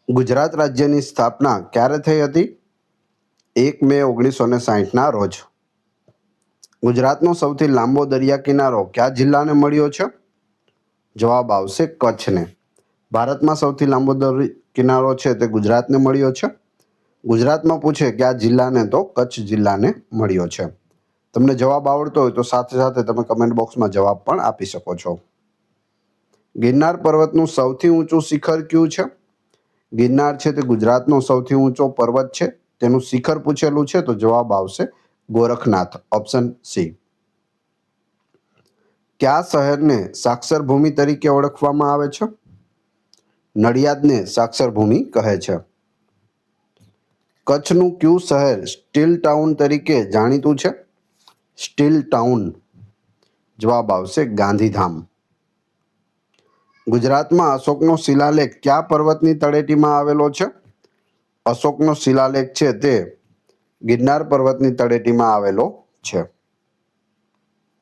ગુજરાત રાજ્યની સ્થાપના ક્યારે થઈ હતી? 1 મે 1960ના રોજ. ગુજરાતનો સૌથી લાંબો દરિયા કિનારો કયા જિલ્લાને મળ્યો છે? જવાબ આવશે કચ્છને. ભારતમાં સૌથી લાંબો કિનારો છે તે ગુજરાતને મળ્યો છે. ગુજરાતમાં પૂછે કયા જિલ્લાને, તો કચ્છ જિલ્લાને મળ્યો છે. તમને જવાબ આવડતો હોય તો સાથે સાથે તમે કમેન્ટ બોક્સમાં જવાબ પણ આપી શકો છો. ગિરનાર પર્વતનું સૌથી ઊંચું શિખર કયું છે? ગિરનાર છે તે ગુજરાતનો સૌથી ઊંચો પર્વત છે. તેનું શિખર પૂછેલું છે તો જવાબ આવશે ગોરખનાથ, ઓપ્શન સી. કયા શહેરને સાક્ષર ભૂમિ તરીકે ઓળખવામાં આવે છે? નડિયાદને સાક્ષર ભૂમિ કહે છે. કચ્છનું કયું શહેર સ્ટીલ ટાઉન તરીકે જાણીતું છે? Steel town. જવાબ આવશે ગાંધીધામ. ગુજરાતમાં અશોકનો શિલાલેખ કયા પર્વતની તળેટીમાં આવેલો છે? અશોકનો શિલાલેખ છે તે ગિરનાર પર્વતની તળેટીમાં આવેલો છે.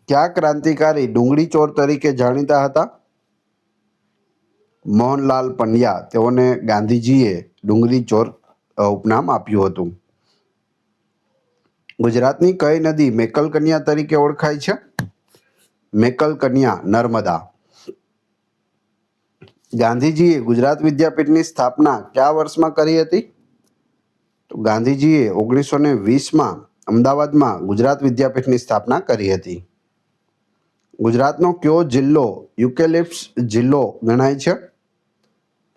કયા ક્રાંતિકારી ડુંગળી ચોર તરીકે જાણીતા હતા? મોહનલાલ પંડ્યા. તેઓને ગાંધીજીએ ડુંગળી ચોર ઉપનામ આપ્યું હતું. ગુજરાતની કઈ નદી મેકલ કન્યા તરીકે ઓળખાય છે? મેકલ કન્યા નર્મદા. ગાંધીજીએ ગુજરાત વિદ્યાપીઠની સ્થાપના કયા વર્ષમાં કરી હતી? તો ગાંધીજીએ 1920માં અમદાવાદમાં ગુજરાત વિદ્યાપીઠની સ્થાપના કરી હતી. ગુજરાતનો કયો જિલ્લો યુકેલિપ્સ જિલ્લો ગણાય છે?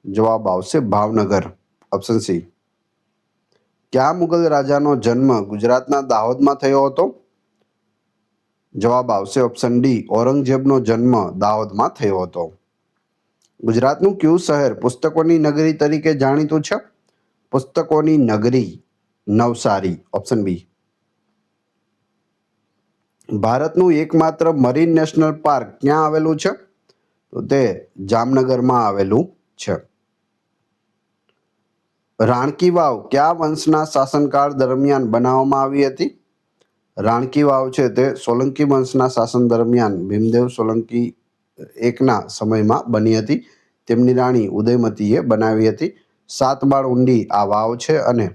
જવાબ આવશે ભાવનગર, ઓપ્શન સી. કયા મુગલ રાજાનો જન્મ ગુજરાતના દાહોદમાં થયો હતો? જવાબ આવશે ઓપ્શન ડી, ઔરંગઝેબનો જન્મ દાહોદમાં થયો હતો. ગુજરાતનું કયું શહેર પુસ્તકોની નગરી તરીકે જાણીતું છે? પુસ્તકોની નગરી નવસારી, ઓપ્શન બી. ભારતનું એકમાત્ર મરીન નેશનલ પાર્ક ક્યાં આવેલું છે? તો તે જામનગરમાં આવેલું છે. રાણકી વાવ કયા વંશના શાસનકાળ દરમિયાન બનાવવામાં આવી હતી? રાણકી વાવ છે તે સોલંકી વંશના શાસન દરમિયાન ભીમદેવ સોલંકી એકના સમયમાં બની હતી. તેમની રાણી ઉદયમતીએ બનાવી હતી. 7 બાળ ઊંડી આ વાવ છે અને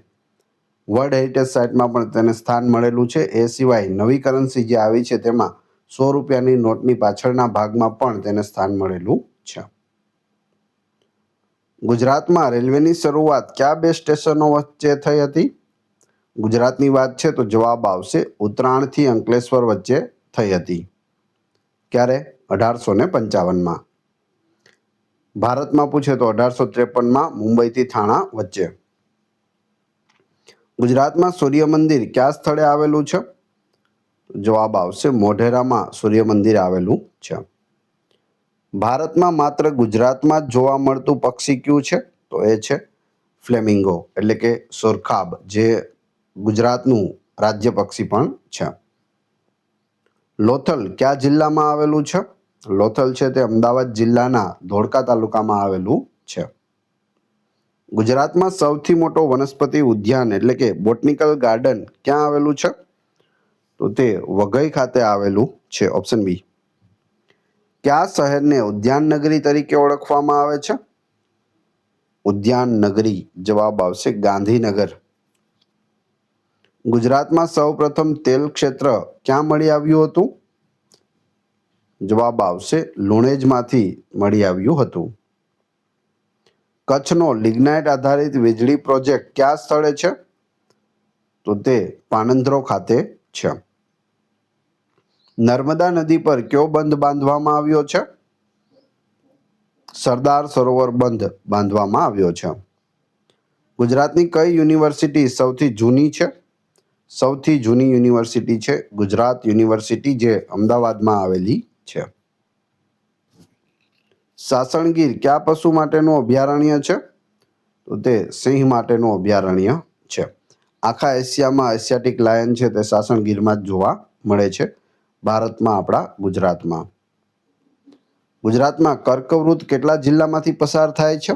વર્લ્ડ હેરિટેજ સાઇટમાં પણ તેને સ્થાન મળેલું છે. એ સિવાય નવી કરન્સી જે આવી છે તેમાં 100 રૂપિયાની નોટની પાછળના ભાગમાં પણ તેને સ્થાન મળેલું છે. ગુજરાતમાં રેલવેની શરૂઆત કયા 2 સ્ટેશનો વચ્ચે થઈ હતી? ગુજરાતની વાત છે તો જવાબ આવશે ઉત્તરાયણથી અંકલેશ્વર વચ્ચે થઈ હતી. ક્યારે? 1855માં. ભારતમાં પૂછે તો 1853માં મુંબઈથી થાણા વચ્ચે. ગુજરાતમાં સૂર્ય મંદિર કયા સ્થળે આવેલું છે? જવાબ આવશે મોઢેરામાં સૂર્ય મંદિર આવેલું છે. ભારતમાં માત્ર ગુજરાતમાં જ જોવા મળતું પક્ષી કયું છે? તો એ છે ફ્લેમિંગો, એટલે કે સુરખાબ, જે ગુજરાતનું રાજ્ય પક્ષી પણ છે. લોથલ કયા જિલ્લામાં આવેલું છે? લોથલ છે તે અમદાવાદ જિલ્લાના ધોળકા તાલુકામાં આવેલું છે. ગુજરાતમાં સૌથી મોટો વનસ્પતિ ઉદ્યાન એટલે કે બોટનિકલ ગાર્ડન ક્યાં આવેલું છે? તો તે વઘઈ ખાતે આવેલું છે, ઓપ્શન બી. કયા શહેરને ઉદ્યાન નગરી તરીકે ઓળખવામાં આવે છે? ઉદ્યાન નગરી. જવાબ આવશે ગાંધીનગર. ગુજરાતમાં સૌપ્રથમ તેલ ક્ષેત્ર ક્યાં મળી આવ્યું હતું? જવાબ આવશે લુણેજમાંથી મળી આવ્યું હતું. કચ્છનો લિગ્નાઇટ આધારિત વીજળી પ્રોજેક્ટ કયા સ્થળે છે? તો તે પાનંદ્રો ખાતે છે. નર્મદા નદી પર કયો બંધ બાંધવામાં આવ્યો છે? સરદાર સરોવર બંધ બાંધવામાં આવ્યો છે. ગુજરાતની કઈ યુનિવર્સિટી સૌથી જૂની છે? સૌથી જૂની યુનિવર્સિટી છે ગુજરાત યુનિવર્સિટી, જે અમદાવાદમાં આવેલી છે. સાસણગીર કયા પશુ માટેનું અભયારણ્ય છે? તો તે સિંહ માટેનું અભયારણ્ય છે. આખા એશિયામાં એશિયાટિક લાયન છે તે સાસણગીરમાં જ જોવા મળે છે, ભારતમાં આપણા ગુજરાતમાં. ગુજરાતમાં કર્કવૃત કેટલા જિલ્લામાંથી પસાર થાય છે?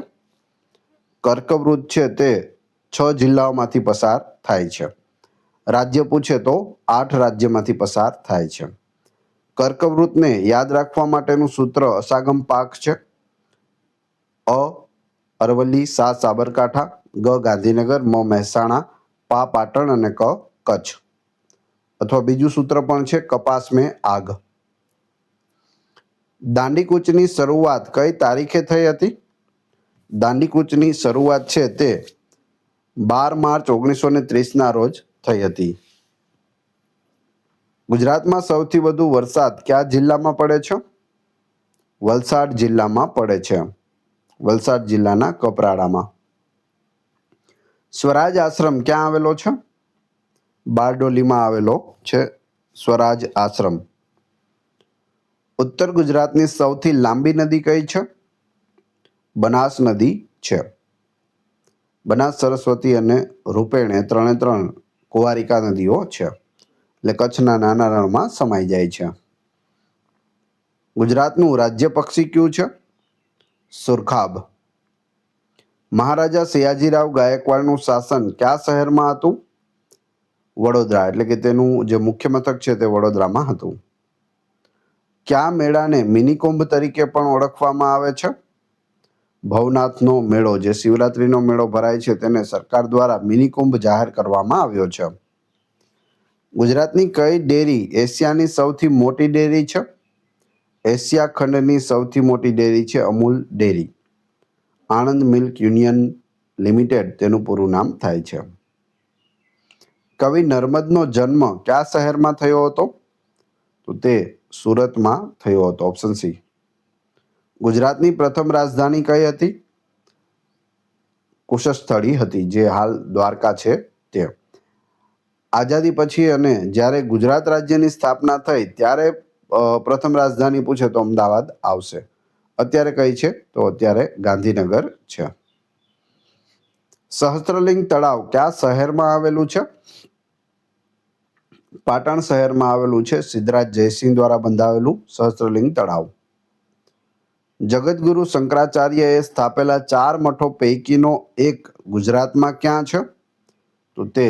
કર્કવૃત છે તે 6 જિલ્લાઓમાંથી પસાર થાય છે. રાજ્ય પૂછે તો 8 રાજ્યમાંથી પસાર થાય છે. કર્કવૃતને યાદ રાખવા માટેનું સૂત્ર અસાગમ પાક છે. અ અરવલ્લી, સા સાબરકાંઠા, ગ ગાંધીનગર, મ મહેસાણા, પા પાટણ અને ક કચ્છ. અથવા બીજું સૂત્ર પણ છે કપાસ મેં આગ. દાંડીકૂચની શરૂઆત કઈ તારીખે થઈ હતી? દાંડીકૂચની શરૂઆત છે તે 12 માર્ચ 1930ના રોજ થઈ હતી. ગુજરાતમાં સૌથી વધુ વરસાદ કયા જિલ્લામાં પડે છે? વલસાડ જિલ્લામાં પડે છે. વલસાડ જિલ્લાના કપરાડામાં. સ્વરાજ આશ્રમ ક્યાં આવેલો છે? બારડોલીમાં આવેલો છે સ્વરાજ આશ્રમ. ઉત્તર ગુજરાતની સૌથી લાંબી નદી કઈ છે? બનાસ નદી છે. બનાસ, સરસ્વતી અને રૂપેણ એ ત્રણે ત્રણ કુંવારિકા નદીઓ છે. એટલે કચ્છના નાના રણમાં સમાઈ જાય છે. ગુજરાતનું રાજ્ય પક્ષી કયું છે? સુરખાબ. મહારાજા સયાજીરાવ ગાયકવાડનું શાસન કયા શહેરમાં હતું? વડોદરા. એટલે કે તેનું જે મુખ્ય મથક છે તે વડોદરામાં હતું. કયા મેળાને મિની કુંભ તરીકે પણ ઓળખવામાં આવે છે? ભવનાથનો મેળો, જે શિવરાત્રીનો મેળો ભરાય છે તેને સરકાર દ્વારા મિની કુંભ જાહેર કરવામાં આવ્યો છે. ગુજરાતની કઈ ડેરી એશિયાની સૌથી મોટી ડેરી છે? એશિયા ખંડની સૌથી મોટી ડેરી છે Amul dairy. Anand milk union limited તેનું પૂરું નામ થાય છે. કવિ નર્મદનો જન્મ કયા શહેરમાં થયો હતો? તો તે સુરતમાં થયો હતો. Option C. ગુજરાતની પ્રથમ રાજધાની કઈ હતી? કુશસ્થળી હતી, જે હાલ દ્વારકા છે તે. આઝાદી પછી અને જ્યારે ગુજરાત રાજ્યની સ્થાપના થઈ ત્યારે પ્રથમ રાજધાની પૂછે તો અમદાવાદ આવશે. અત્યારે કઈ છે? તો અત્યારે ગાંધીનગર છે. સહસ્ત્રલિંગ તળાવ કયા શહેરમાં આવેલું છે? પાટણ શહેરમાં આવેલું છે. સિદ્ધરાજ જયસિંહ દ્વારા બંધાવેલું સહસ્ત્રલિંગ તળાવ. જગતગુરુ શંકરાચાર્યએ સ્થાપેલા 4 મઠો પૈકીનો એક ગુજરાતમાં ક્યાં છે? તો તે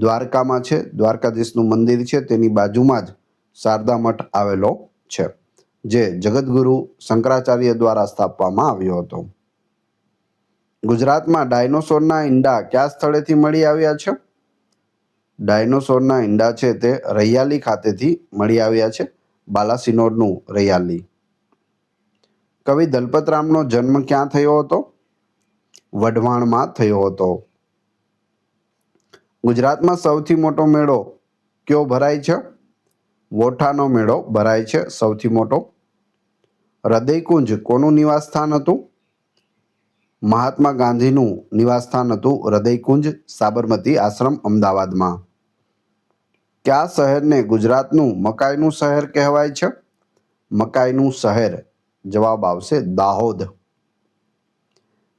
દ્વારકામાં છે. દ્વારકાધીશનું મંદિર છે તેની બાજુમાં જ શારદા મઠ આવેલો છે, જે જગતગુરુ શંકરાચાર્ય દ્વારા સ્થાપવામાં આવ્યો હતો. ગુજરાતમાં ડાયનોસોરના ઈંડા કયા સ્થળેથી મળી આવ્યા છે? ડાયનોસોરના ઈંડા છે તે રૈયાલી ખાતેથી મળી આવ્યા છે. બાલાસિનોરનું રૈયાલી. કવિ દલપતરામનો જન્મ ક્યાં થયો હતો? વઢવાણમાં થયો હતો. ગુજરાતમાં સૌથી મોટો મેળો કયો ભરાય છે? વોઠાનો મેળો ભરાય છે સૌથી મોટો. હૃદયકુંજ કોનું નિવાસસ્થાન હતું? મહાત્મા ગાંધીનું નિવાસસ્થાન હતું હૃદયકુંજ, સાબરમતી આશ્રમ, અમદાવાદમાં. કયા શહેરને ગુજરાતનું મકાઈનું શહેર કહેવાય છે? મકાઈનું શહેર. જવાબ આવશે દાહોદ.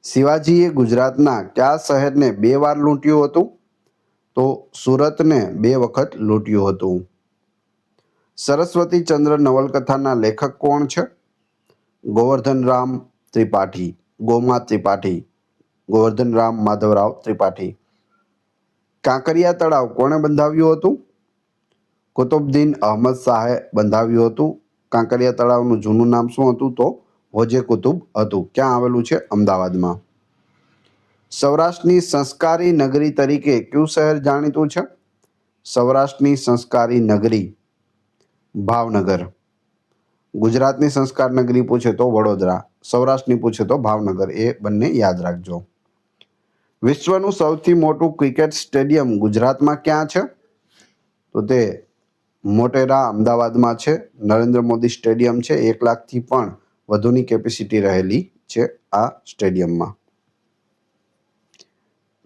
શિવાજીએ ગુજરાતના કયા શહેરને 2 વાર લૂંટ્યું હતું? તો સુરતને 2 વખત લૂંટ્યું હતું. સરસ્વતીચંદ્ર નવલકથાના લેખક કોણ છે? ગોવર્ધનરામ ત્રિપાઠી. ગોમા ત્રિપાઠી. ગોવર્ધનરામ માધવરાવ ત્રિપાઠી. કાંકરિયા તળાવ કોણે બંધાવ્યું હતું? કુતુબદીન અહમદ શાહે બંધાવ્યું હતું. કાંકરિયા તળાવનું જૂનું નામ શું હતું? તો હોજે કુતુબ હતું. ક્યાં આવેલું છે? અમદાવાદમાં. સૌરાષ્ટ્રની સંસ્કારી નગરી તરીકે કયું શહેર જાણીતું છે? સૌરાષ્ટ્રની સંસ્કારી નગરી ભાવનગર. ગુજરાતની સંસ્કાર નગરી પૂછે તો વડોદરા, સૌરાષ્ટ્રની પૂછે તો ભાવનગર. એ બંને યાદ રાખજો. વિશ્વનું સૌથી મોટું ક્રિકેટ સ્ટેડિયમ ગુજરાતમાં ક્યાં છે? તો તે મોટેરા અમદાવાદમાં છે. નરેન્દ્ર મોદી સ્ટેડિયમ છે. 1 લાખથી પણ વધુની કેપેસિટી રહેલી છે આ સ્ટેડિયમમાં.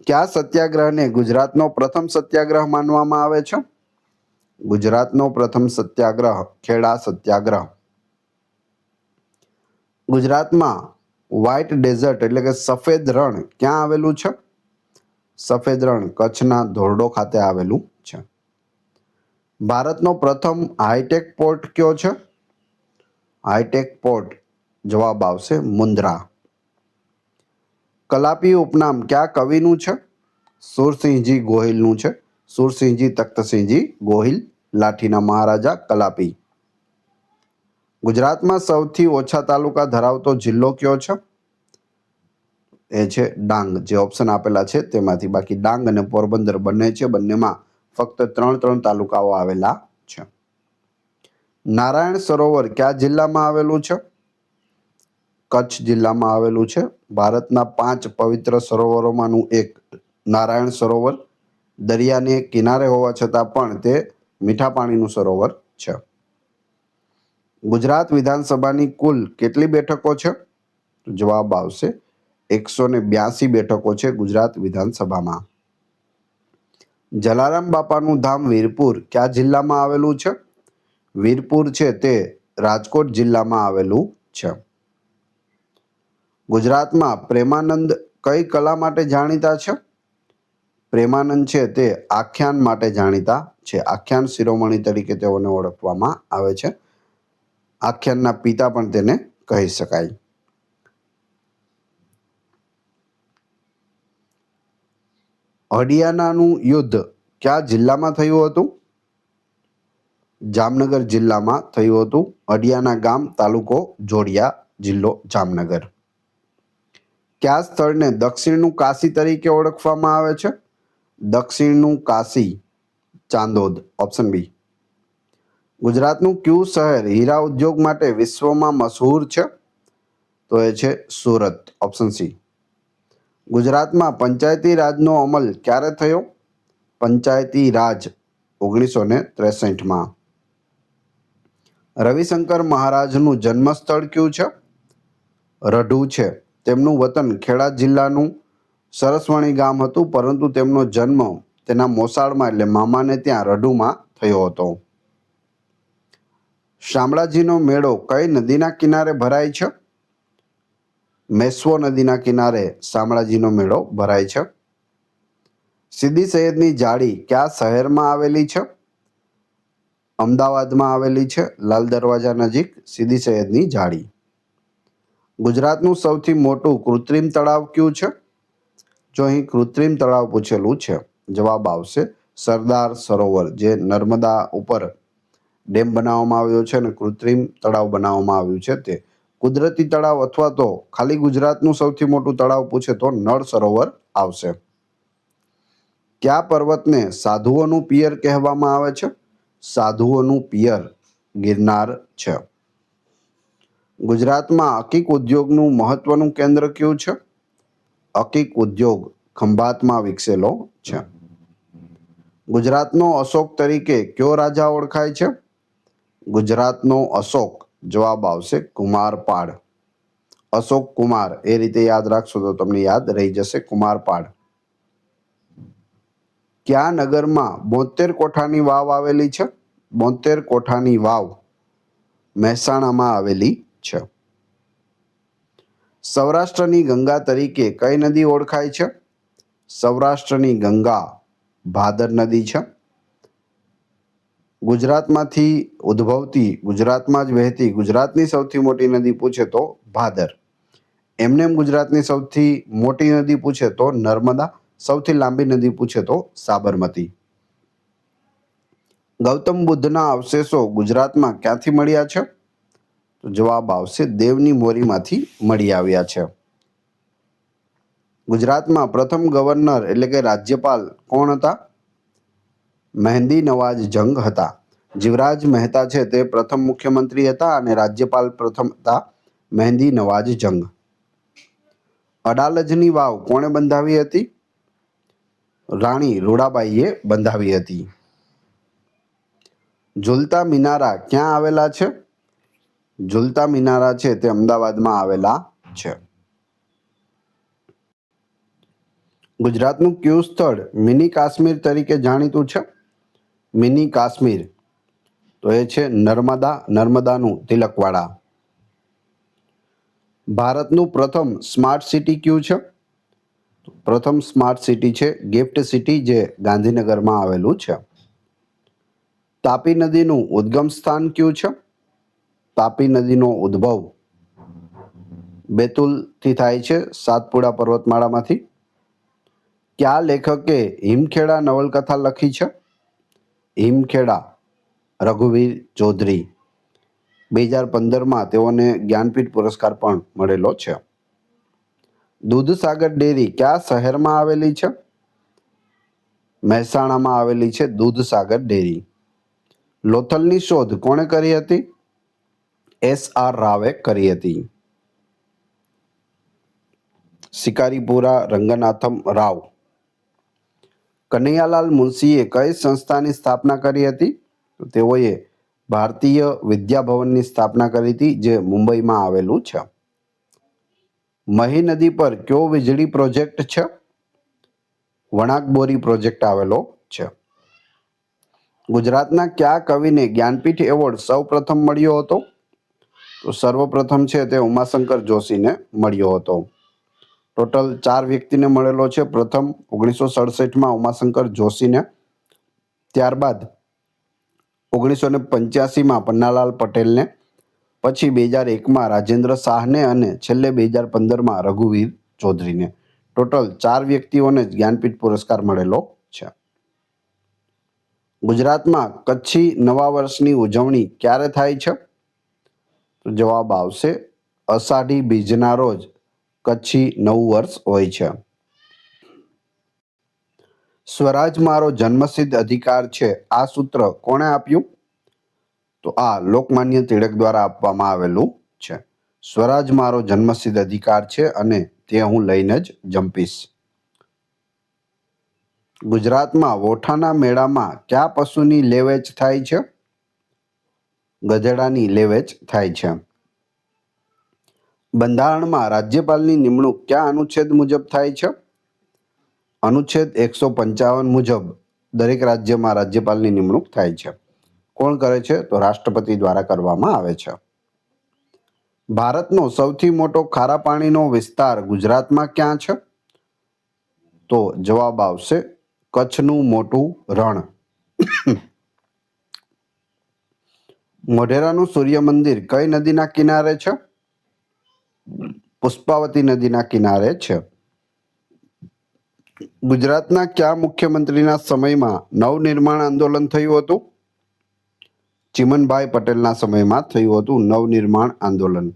કયા સત્યાગ્રહને ગુજરાતનો પ્રથમ સત્યાગ્રહ માનવામાં આવે છે? ગુજરાતનો પ્રથમ સત્યાગ્રહ ખેડા સત્યાગ્રહ. ગુજરાતમાં વ્હાઇટ ડેઝર્ટ એટલે કે સફેદ રણ ક્યાં આવેલું છે? સફેદ રણ કચ્છના ધોરડો ખાતે આવેલું છે. ભારતનો પ્રથમ હાઈટેક પોર્ટ કયો છે? Hi-tech port. જવાબ આવશે મુન્દ્રા. કલાપી ઉપનામ કયા કવિનું છે? સુરસિંહજી ગોહિલનું છે. સુરસિંહજી તખ્તસિંહજી ગોહિલ, લાઠીના મહારાજા કલાપી. ગુજરાતમાં સૌથી ઓછા તાલુકા ધરાવતો જિલ્લો કયો છે? એ છે ડાંગ, જે ઓપ્શન આપેલા છે તેમાંથી. બાકી ડાંગ અને પોરબંદર બંને છે, બંનેમાં ફક્ત 3 તાલુકાઓ આવેલા છે. નારાયણ સરોવર કયા જિલ્લામાં આવેલું છે? કચ્છ જિલ્લામાં આવેલું છે. ભારતના 5 પવિત્ર સરોવરોમાંનું એક નારાયણ સરોવર દરિયાને કિનારે હોવા છતાં પણ તે મીઠા પાણીનું સરોવર છે. ગુજરાત વિધાનસભાની કુલ કેટલી બેઠકો છે? જવાબ આવશે 182 બેઠકો છે ગુજરાત વિધાનસભામાં. જલારામ બાપાનું ધામ વીરપુર કયા જિલ્લામાં આવેલું છે? વીરપુર છે તે રાજકોટ જિલ્લામાં આવેલું છે. ગુજરાતમાં પ્રેમાનંદ કઈ કલા માટે જાણીતા છે? પ્રેમાનંદ છે તે આખ્યાન માટે જાણીતા છે. આખ્યાન શિરોમણી તરીકે તેઓને ઓળખવામાં આવે છે. આખ્યાનના પિતા પણ તેને કહી શકાય. હડિયાનાનું યુદ્ધ કયા જિલ્લામાં થયું હતું? જામનગર જિલ્લામાં થયું હતું. હડિયાના ગામ, તાલુકો જોડિયા, જિલ્લો જામનગર. કયા સ્થળને દક્ષિણનું કાશી તરીકે ઓળખવામાં આવે છે? દક્ષિણનું કાશી ચાંદોદ, ઓપ્શન બી. ગુજરાતનું કયું શહેર હીરા ઉદ્યોગ માટે વિશ્વમાં મશહૂર છે? તો એ છે સુરત, ઓપ્શન સી. ગુજરાતમાં પંચાયતી રાજનો અમલ ક્યારે થયો? પંચાયતી રાજ 1963માં. રવિશંકર મહારાજનું જન્મસ્થળ કયું છે? રઢુ છે. તેમનું વતન ખેડા જિલ્લાનું સરસવણી ગામ હતું, પરંતુ તેમનો જન્મ તેના મોસાળમાં એટલે મામાને ત્યાં રઢુમાં થયો હતો. શામળાજીનો મેળો કઈ નદીના કિનારે ભરાય છે? મેશ્વો નદીના કિનારે શામળાજીનો મેળો ભરાય છે. સીદી સૈયદની જાળી કયા શહેરમાં આવેલી છે? અમદાવાદમાં આવેલી છે, લાલ દરવાજા નજીક સીદી સૈયદની જાળી. ગુજરાતનું સૌથી મોટું કૃત્રિમ તળાવ કયું છે? જો અહીં કૃત્રિમ તળાવ પૂછેલું છે, જવાબ આવશે સરદાર સરોવર, જે નર્મદા ઉપર ડેમ બનાવવામાં આવ્યો છે અને કૃત્રિમ તળાવ બનાવવામાં આવ્યું છે તે. કુદરતી તળાવ અથવા તો ખાલી ગુજરાતનું સૌથી મોટું તળાવ પૂછે તો નળ સરોવર આવશે. કયા પર્વતને સાધુઓનું પિયર કહેવામાં આવે છે? સાધુઓનું પિયર ગિરનાર છે. ગુજરાતમાં અકીક ઉદ્યોગનું મહત્વનું કેન્દ્ર કયું છે? અકીક ઉદ્યોગ ખંભાતમાં વિકસેલો છે. ગુજરાતનો અશોક તરીકે કયો રાજા ઓળખાય છે? ગુજરાતનો અશોક, જવાબ આવશે કુમારપાળ. અશોક કુમાર, એ રીતે યાદ રાખશો તો તમને યાદ રહી જશે, કુમારપાળ. કયા નગરમાં 72 કોઠાની વાવ આવેલી છે? 72 કોઠાની વાવ મહેસાણામાં આવેલી છે. સૌરાષ્ટ્રની ગંગા તરીકે કઈ નદી ઓળખાય છે? સૌરાષ્ટ્રની ગંગા ભાદર નદી છે. ગુજરાતમાંથી ઉદ્ભવતી, ગુજરાતમાં જ વહેતી ગુજરાતની સૌથી મોટી નદી પૂછે તો ભાદર. એમનેમ ગુજરાતની સૌથી મોટી નદી પૂછે તો નર્મદા, સૌથી લાંબી નદી પૂછે તો સાબરમતી. ગૌતમ બુદ્ધના અવશેષો ગુજરાતમાં ક્યાંથી મળ્યા છે? તો જવાબ આવશે દેવની મોરીમાંથી મળી આવ્યા છે. ગુજરાતમાં પ્રથમ ગવર્નર એટલે કે રાજ્યપાલ કોણ હતા? મહેંદી નવાજ જંગ હતા. જીવરાજ મહેતા છે તે પ્રથમ મુખ્યમંત્રી હતા અને રાજ્યપાલ પ્રથમ હતા મહેંદી નવાજ જંગ. અડાલજની વાવ કોણે બંધાવી હતી? રાણી રૂડાબાઈએ બંધાવી હતી. ઝુલતા મિનારા ક્યાં આવેલા છે? ઝુલતા મિનારા છે તે અમદાવાદમાં આવેલા છે. ગુજરાતનું કયું સ્થળ મિની કાશ્મીર તરીકે જાણીતું છે? મિની કાશ્મીર તો એ છે નર્મદા, નર્મદાનું તિલકવાડા. ભારતનું પ્રથમ સ્માર્ટ સિટી કયું છે? પ્રથમ સ્માર્ટ સિટી છે ગિફ્ટ સિટી, જે ગાંધીનગરમાં આવેલું છે. તાપી નદીનું ઉદ્ગમ સ્થાન કયું છે? તાપી નદીનો ઉદ્ભવ બેતુલથી થાય છે, સાતપુડા પર્વતમાળામાંથી. કયા લેખકે હિમખેડા નવલકથા લખી છે? હિમખેડા રઘુવીર ચૌધરી. 2015માં તેઓને જ્ઞાનપીઠ પુરસ્કાર પણ મળેલો છે. દૂધસાગર ડેરી કયા શહેરમાં આવેલી છે? મહેસાણામાં આવેલી છે દૂધસાગર ડેરી. લોથલની શોધ કોણે કરી હતી? S.R. રાવે કરી હતી. શિકારીપુરા રંગનાથમ રાવ. કનૈયાલાલ મુનશીએ કઈ સંસ્થાની સ્થાપના કરી હતી? તો તેઓએ ભારતીય વિદ્યાભવનની સ્થાપના કરી હતી, જે મુંબઈમાં આવેલું છે. મહી નદી પર કયો વીજળી પ્રોજેક્ટ છે? વણાકબોરી પ્રોજેક્ટ આવેલો છે. ગુજરાતના કયા કવિને જ્ઞાનપીઠ એવોર્ડ સૌ પ્રથમ મળ્યો હતો? તો સર્વપ્રથમ છે તે ઉમાશંકર જોશીને મળ્યો હતો. ટોટલ 4 વ્યક્તિને મળેલો છે. પ્રથમ 1967માં ઉમાશંકર જોશીને, ત્યારબાદ 1985માં પન્નાલાલ પટેલને, પછી 2001માં રાજેન્દ્ર શાહને અને છેલ્લે 2015માં રઘુવીર ચૌધરીને. ટોટલ 4 વ્યક્તિઓને જ જ્ઞાનપીઠ પુરસ્કાર મળેલો છે. ગુજરાતમાં કચ્છી નવા વર્ષની ઉજવણી ક્યારે થાય છે? તો જવાબ આવશે અષાઢી બીજના રોજ કચ્છી નવું વર્ષ હોય છે. સ્વરાજ મારો જન્મસિદ્ધ અધિકાર છે, આ સૂત્ર કોણે આપ્યું? તો આ લોકમાન્ય તિલક દ્વારા આપવામાં આવેલું છે. સ્વરાજ મારો જન્મસિદ્ધ અધિકાર છે અને તે હું લઈને જ જંપીશ. ગુજરાતમાં વોઠાના મેળામાં કયા પશુની લેવેચ થાય છે? ગધેડાની લેવેચ થાય છે. બંધારણમાં રાજ્યપાલની નિમણૂક કયા અનુચ્છેદ મુજબ થાય છે? અનુચ્છેદ 155 મુજબ દરેક રાજ્યમાં રાજ્યપાલની નિમણૂક થાય છે. કોણ કરે છે? તો રાષ્ટ્રપતિ દ્વારા કરવામાં આવે છે. ભારતનો સૌથી મોટો ખારા પાણીનો વિસ્તાર ગુજરાતમાં ક્યાં છે? તો જવાબ આવશે કચ્છનું મોટું રણ. મોઢેરાનું સૂર્ય મંદિર કઈ નદીના કિનારે છે? પુષ્પાવતી નદીના કિનારે છે. ગુજરાતના કયા મુખ્યમંત્રીના સમયમાં નવનિર્માણ આંદોલન થયું હતું? ચિમનભાઈ પટેલના સમયમાં થયું હતું નવનિર્માણ આંદોલન.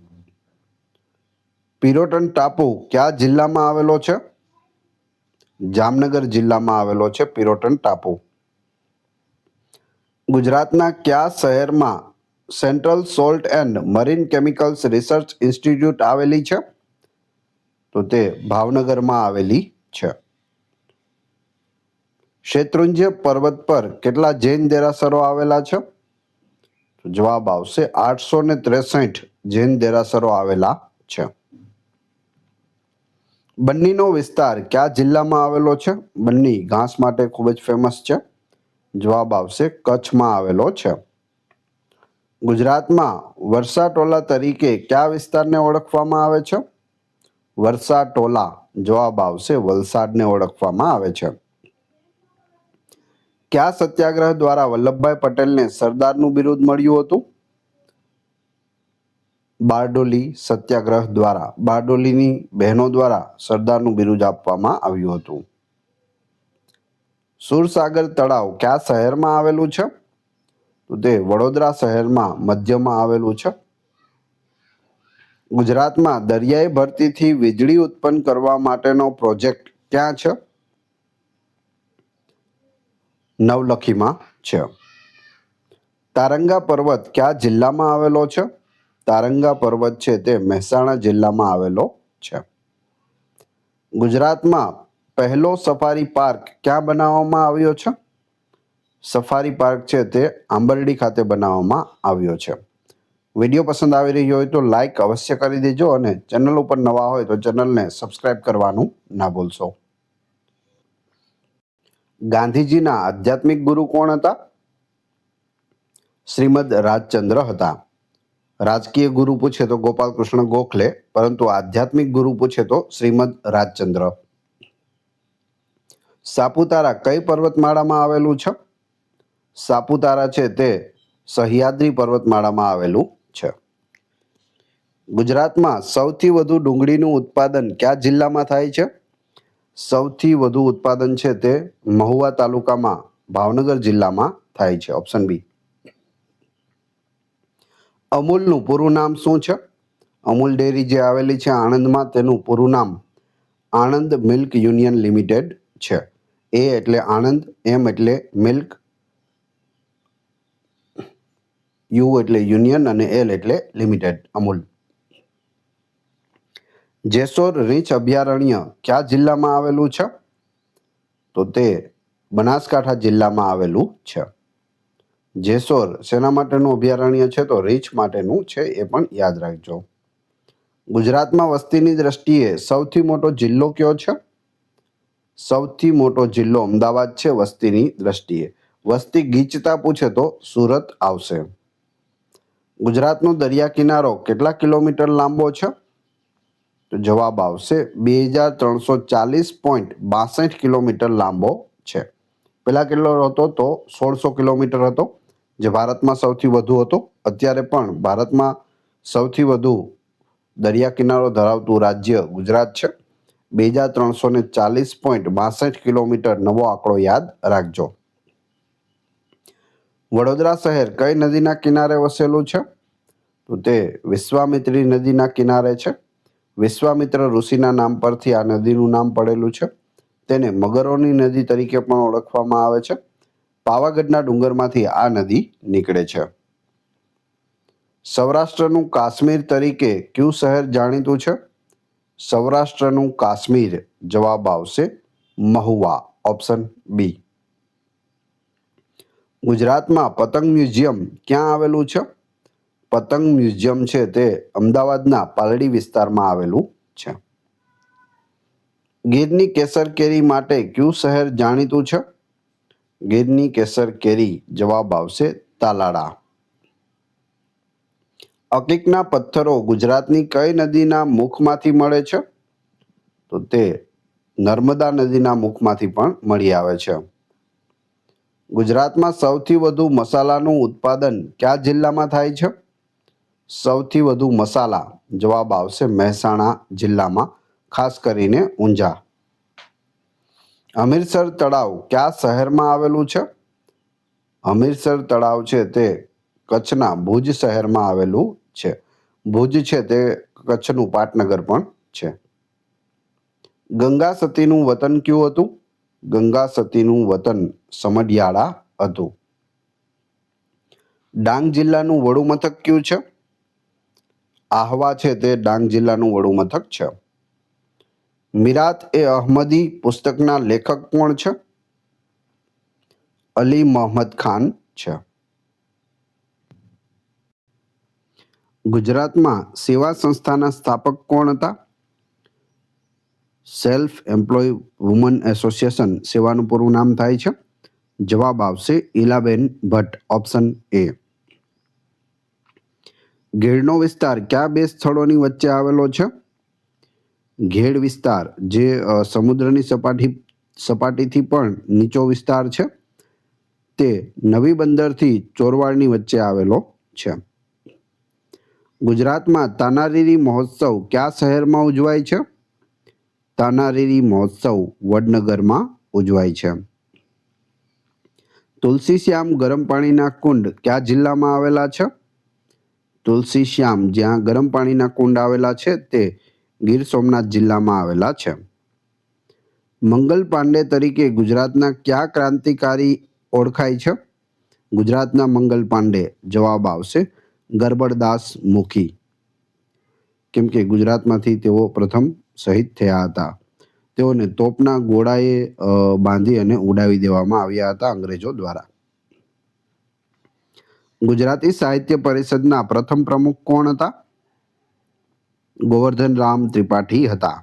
પિરોટન ટાપુ કયા જિલ્લામાં આવેલો છે? જામનગર જિલ્લામાં આવેલો છે પિરોટન ટાપુ. ગુજરાતના કયા શહેરમાં central salt and marine chemicals research institute આવેલી છે? તો તે ભાવનગરમાં આવેલી છે. શેત્રુંજ્ય પર્વત પર કેટલા જૈન દેરાસરો આવેલા છે? તો જવાબ આવશે 863 જૈન દેરાસરો આવેલા છે. બન્નીનો વિસ્તાર કયા જિલ્લામાં આવેલો છે? બન્ની ઘાસ માટે ખૂબ જ ફેમસ છે. જવાબ આવશે કચ્છમાં આવેલો છે. ગુજરાતમાં વરસાટોલા તરીકે કયા વિસ્તારને ઓળખવામાં આવે છે? વરસાટોલા. જવાબ આવશે વલસાડને ઓળખવામાં આવે છે. કયા સત્યાગ્રહ દ્વારા વલ્લભભાઈ પટેલને સરદારનું બિરુદ મળ્યું હતું? બારડોલી સત્યાગ્રહ દ્વારા બારડોલીની બહેનો દ્વારા સરદારનું બિરુદ આપવામાં આવ્યું હતું. સુરસાગર તળાવ કયા શહેરમાં આવેલું છે? તો તે વડોદરા શહેરમાં મધ્યમાં આવેલું છે. ગુજરાતમાં દરિયાઈ ભરતીથી વીજળી ઉત્પન્ન કરવા માટેનો પ્રોજેક્ટ ક્યાં છે? નવલખીમાં છે. તારંગા પર્વત કયા જિલ્લામાં આવેલો છે? તારંગા પર્વત છે તે મહેસાણા જિલ્લામાં આવેલો છે. ગુજરાતમાં પહેલો સફારી પાર્ક ક્યાં બનાવવામાં આવ્યો છે? સફારી પાર્ક છે તે આંબરડી ખાતે બનાવવામાં આવ્યો છે. વિડીયો પસંદ આવી રહ્યો હોય તો લાઈક અવશ્ય કરી દેજો અને ચેનલ ઉપર નવા હોય તો ચેનલને સબસ્ક્રાઈબ કરવાનું ના ભૂલશો. ગાંધીજીના આધ્યાત્મિક ગુરુ કોણ હતા? શ્રીમદ રાજચંદ્ર હતા. રાજકીય ગુરુ પૂછે તો ગોપાલકૃષ્ણ ગોખલે, પરંતુ આધ્યાત્મિક ગુરુ પૂછે તો શ્રીમદ રાજચંદ્ર. સાપુતારા કઈ પર્વતમાળામાં આવેલું છે? સાપુતારા છે તે સહ્યાદ્રી પર્વતમાળામાં આવેલું છે. ગુજરાતમાં સૌથી વધુ ડુંગળીનું ઉત્પાદન કયા જિલ્લામાં થાય છે? સૌથી વધુ ઉત્પાદન છે તે મહુવા તાલુકામાં ભાવનગર જિલ્લામાં થાય છે. ઓપ્શન બી. અમૂલનું પૂરું નામ શું છે? અમૂલ ડેરી જે આવેલી છે આણંદમાં, તેનું પૂરું નામ આણંદ મિલ્ક યુનિયન લિમિટેડ છે. એ એટલે આણંદ, એમ એટલે મિલ્ક, યુ એટલે યુનિયન અને એલ એટલે લિમિટેડ, અમૂલ. જેસોર રીંછ અભયારણ્ય કયા જિલ્લામાં આવેલું છે? તો તે બનાસકાંઠા જિલ્લામાં આવેલું છે. જેસોર શેના માટેનું અભયારણ્ય છે? તો રીંછ માટેનું છે, એ પણ યાદ રાખજો. ગુજરાતમાં વસ્તીની દ્રષ્ટિએ સૌથી મોટો જિલ્લો કયો છે? સૌથી મોટો જિલ્લો અમદાવાદ છે વસ્તીની દ્રષ્ટિએ. વસ્તી ગીચતા પૂછે તો સુરત આવશે. ગુજરાતનો દરિયા કિનારો કેટલા કિલોમીટર લાંબો છે? તો જવાબ આવશે 2340.62 કિલોમીટર લાંબો છે. પહેલા કેટલો હતો? તો 1600 કિલોમીટર હતો, જે ભારતમાં સૌથી વધુ હતો. અત્યારે પણ ભારતમાં સૌથી વધુ દરિયા કિનારો ધરાવતું રાજ્ય ગુજરાત છે. 2340.62 કિલોમીટર નવો આંકડો યાદ રાખજો. વડોદરા શહેર કઈ નદીના કિનારે વસેલું છે? તો તે વિશ્વામિત્રી નદીના કિનારે છે. વિશ્વામિત્ર ઋષિના નામ પરથી આ નદીનું નામ પડેલું છે. તેને મગરોની નદી તરીકે પણ ઓળખવામાં આવે છે. પાવાગઢના ડુંગરમાંથી આ નદી નીકળે છે. સૌરાષ્ટ્રનું કાશ્મીર તરીકે કયું શહેર જાણીતું છે? સૌરાષ્ટ્રનું કાશ્મીર જવાબ આવશે મહુવા, ઓપ્શન બી. ગુજરાતમાં પતંગ મ્યુઝિયમ ક્યાં આવેલું છે? પતંગ મ્યુઝિયમ છે તે અમદાવાદના પાલડી વિસ્તારમાં આવેલું છે. ગીરની કેસર કેરી માટે કયું શહેર જાણીતું છે? ગીરની કેસર કેરી જવાબ આવશે તાલાળા. અકીકના પથ્થરો ગુજરાતની કઈ નદીના મુખમાંથી મળે છે? તો તે નર્મદા નદીના મુખમાંથી પણ મળી આવે છે. ગુજરાતમાં સૌથી વધુ મસાલાનું ઉત્પાદન કયા જિલ્લામાં થાય છે? સૌથી વધુ મસાલા જવાબ આવશે મહેસાણા જિલ્લામાં, ખાસ કરીને ઊંઝા. હમીરસર તળાવ કયા શહેરમાં આવેલું છે? હમીરસર તળાવ છે તે કચ્છના ભુજ શહેરમાં આવેલું છે. ભુજ છે તે કચ્છનું પાટનગર પણ છે. ગંગા સતીનું વતન કયું હતું? ગંગા સતીનું વતન સમઢિયાળા હતું. ડાંગ જિલ્લાનું વડુ મથક કયું છે? આહવા છે તે ડાંગ જિલ્લાનું વડુ મથક છે. મીરાત એ અહમદી પુસ્તકના લેખક કોણ છે? અલી મોહમ્મદ ખાન છે. ગુજરાતમાં સેવા સંસ્થાના સ્થાપક કોણ હતા? સેલ્ફ એમ્પ્લોય વુમન એસોસિએશન સેવાનું પૂરું નામ થાય છે. જવાબ આવશે ઈલાબેન ભટ્ટ, ઓપ્શન એ. ઘેડનો વિસ્તાર કયા બે સ્થળોની વચ્ચે આવેલો છે? ઘેડ વિસ્તાર જે સમુદ્રની સપાટીથી પણ નીચો વિસ્તાર છે, તે નવી બંદરથી ચોરવાડની વચ્ચે આવેલો છે. ગુજરાતમાં તાનારીરી મહોત્સવ કયા શહેરમાં ઉજવાય છે? તાનારીરી મહોત્સવ વડનગરમાં ઉજવાય છે. તુલસીશ્યામ ગરમ પાણીના કુંડ કયા જિલ્લામાં આવેલા છે? તુલસીશ્યામ જ્યાં ગરમ પાણીના કુંડ આવેલા છે તે ગીર સોમનાથ જિલ્લામાં આવેલા છે. મંગલ પાંડે તરીકે ગુજરાતના કયા ક્રાંતિકારી ઓળખાય છે? ગુજરાતના મંગલ પાંડે જવાબ આવશે ગરબડદાસ મુખી, કેમ કે ગુજરાતમાંથી તેઓ પ્રથમ શહીદ થયા હતા. તેઓને તોપના ગોળાએ બાંધી અને ઉડાવી દેવામાં આવ્યા હતા અંગ્રેજો દ્વારા. ગુજરાતી સાહિત્ય પરિષદના પ્રથમ પ્રમુખ કોણ હતા? ગોવર્ધન રામ ત્રિપાઠી હતા.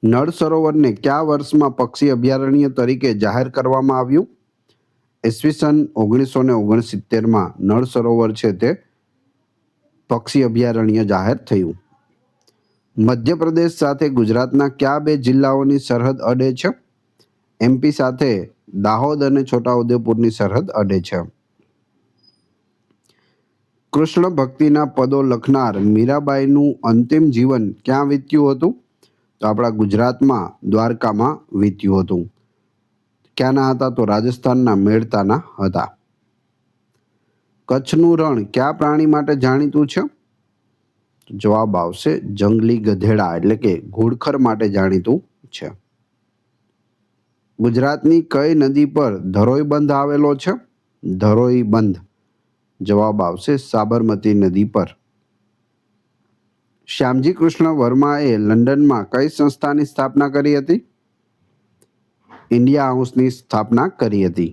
નળ સરોવરને કયા વર્ષમાં પક્ષી અભયારણ્ય તરીકે જાહેર કરવામાં આવ્યું? ઈસવીસન 1969માં નળ સરોવર છે તે પક્ષી અભયારણ્ય જાહેર થયું. મધ્યપ્રદેશ સાથે ગુજરાતના કયા બે જિલ્લાઓની સરહદ અડે છે? એમપી સાથે દાહોદ અને છોટાઉદેપુરની સરહદ અડે છે. કૃષ્ણ ભક્તિના પદો લખનાર મીરાબાઈનું અંતિમ જીવન ક્યાં વીત્યું હતું? તો આપણા ગુજરાતમાં દ્વારકામાં વીત્યું હતું. ક્યાંના હતા? તો રાજસ્થાનના મેડતાના હતા. કચ્છનું રણ કયા પ્રાણી માટે જાણીતું છે? જવાબ આવશે જંગલી ગધેડા એટલે કે ઘુડખર માટે જાણીતું છે. ગુજરાતની કઈ નદી પર ધરોઈ બંધ આવેલો છે? ધરોઈ બંધ. જવાબ આવશે સાબરમતી નદી પર. શ્યામજી કૃષ્ણ વર્માએ લંડનમાં કઈ સંસ્થાની સ્થાપના કરી હતી? ઇન્ડિયા હાઉસની સ્થાપના કરી હતી.